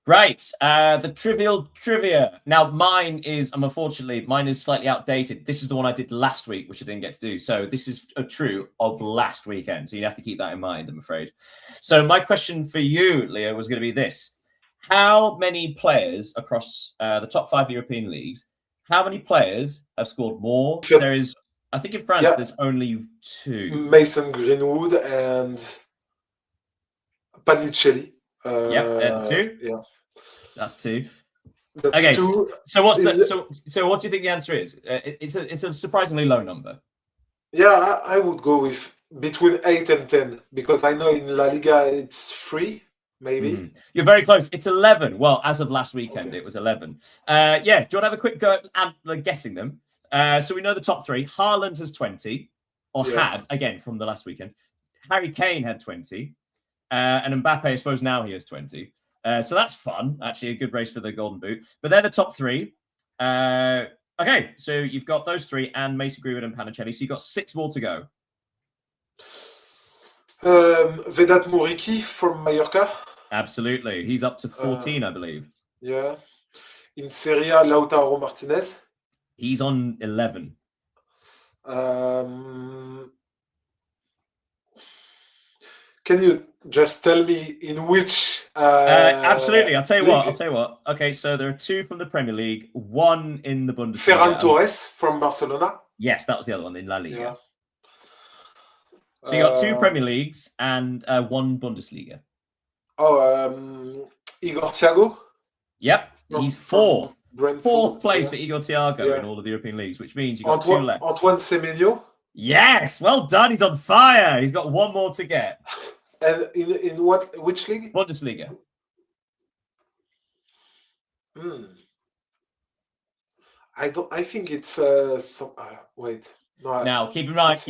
Right, the trivial trivia. Now, mine is slightly outdated. This is the one I did last week, which I didn't get to do. So this is a true of last weekend. So you have to keep that in mind, I'm afraid. So my question for you, Leo, was going to be this. How many players across the top 5 European leagues, how many players have scored more? There is, I think in France, there's only 2. Mason Greenwood and Panicelli. 2. Yeah. That's 2. That's okay, 2. So what's the so what do you think the answer is? It's a surprisingly low number. Yeah, I would go with between 8 and 10 because I know in La Liga it's 3, maybe. You're very close. It's 11. Well, as of last weekend, it was 11. Yeah, do you want to have a quick go at guessing them? So we know the top 3. Haaland has 20, or had, again, from the last weekend. Harry Kane had 20. And Mbappe, I suppose now he has 20. So that's fun. Actually, a good race for the Golden Boot. But they're the top 3. Okay, so you've got those 3 and Mason Greenwood and Panicelli. So you've got 6 more to go. Vedat Muriqi from Mallorca. Absolutely. He's up to 14, I believe. Yeah. In Serie A, Lautaro Martinez. He's on 11. Can you just tell me in which? Absolutely. I'll tell you league? what. Okay, so there are 2 from the Premier League, 1 in the Bundesliga. Ferran Torres from Barcelona. Yes, that was the other one in La Liga. Yeah. So you got 2 Premier Leagues and 1 Bundesliga. Igor Thiago. Yep, he's 4th. Brentford, 4th place for Igor Thiago in all of the European leagues, which means you got 2 left. Antoine Semenyo. Yes, well done. He's on fire. He's got 1 more to get. And in which league? Bundesliga. I think it's wait. No, now, keep in mind,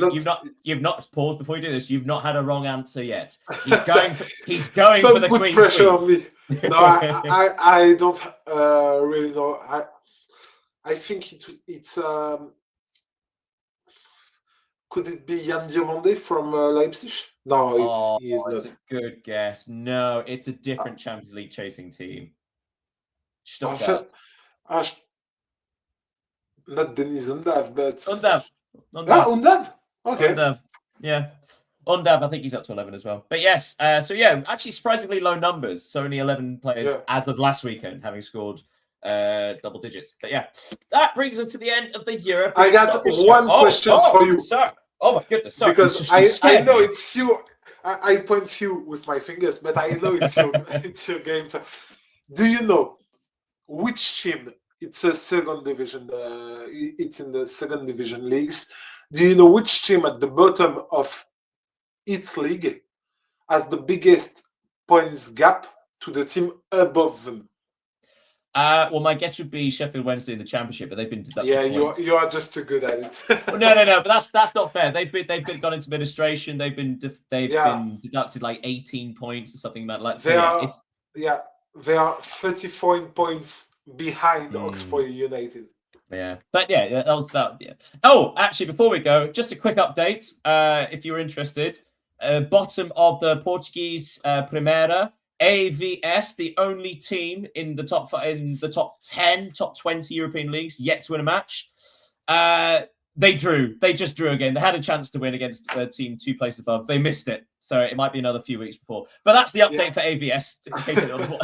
you've not paused before you do this. You've not had a wrong answer yet. He's going for the Queen's pressure Suite. on me. No, I don't really know. I think it's could it be Jan Diomande from Leipzig? No, he is not. It's a good guess. No, it's a different Champions League chasing team. Stuttgart. Not Denis Undav, but Undav. Undav. Okay. Undav. Yeah. Undav, I think he's up to 11 as well. But yes, so yeah, actually surprisingly low numbers. So only 11 players as of last weekend having scored double digits. But yeah, that brings us to the end of the Europe. I got one question for you. Sir. Oh my goodness, sorry. Because I know it's you. I point you with my fingers, but I know it's your it's your game. So, do you know which team? It's a second division. It's in the second division leagues. Do you know which team at the bottom of its league has the biggest points gap to the team above them? Well, my guess would be Sheffield Wednesday in the Championship, but they've been deducted. Yeah, points. you are just too good at it. No, but that's not fair. They've gone into administration. They've been deducted like 18 points or something like that. They are 34 points behind Oxford United. Yeah, but yeah, that was that. Yeah. Oh, actually, before we go, just a quick update. If you're interested, bottom of the Portuguese Primeira. AVS, the only team in the top 10, top 20 European leagues yet to win a match. They just drew again. They had a chance to win against a team 2 places above. They missed it. So it might be another few weeks before. But that's the update for AVS. In case anyone...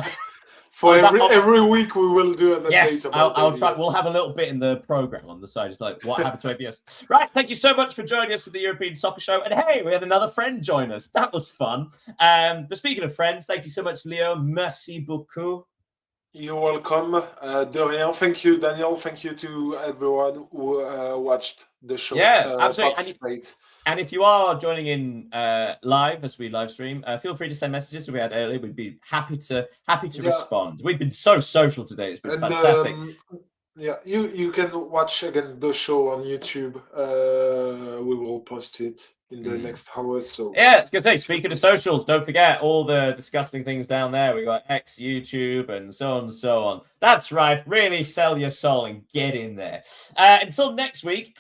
For every week we will do an update. Yes, I'll try. We'll have a little bit in the program on the side. It's like what happened to AVS. Right. Thank you so much for joining us for the European Soccer Show. And hey, we had another friend join us. That was fun. But speaking of friends, thank you so much, Leo. Merci beaucoup. You're welcome. De rien. Thank you, Daniel. Thank you to everyone who watched the show. Yeah, absolutely. And if you are joining in live as we live stream, feel free to send messages as we had earlier. We'd be happy to respond. We've been so social today. It's been fantastic. You can watch again the show on YouTube. We will post it in the next hours. So Yeah, I was gonna say, speaking of socials, don't forget all the disgusting things down there. We got X, YouTube, and so on and so on. That's right. Really sell your soul and get in there. Until next week,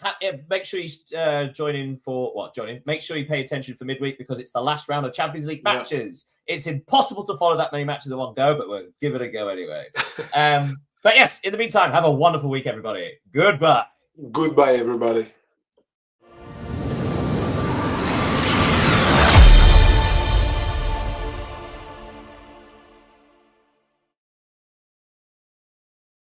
make sure you join in for what? Join in. Make sure you pay attention for midweek because it's the last round of Champions League matches. It's impossible to follow that many matches in one go, but we'll give it a go anyway. But yes, in the meantime, have a wonderful week, everybody. Goodbye. goodbye, everybody.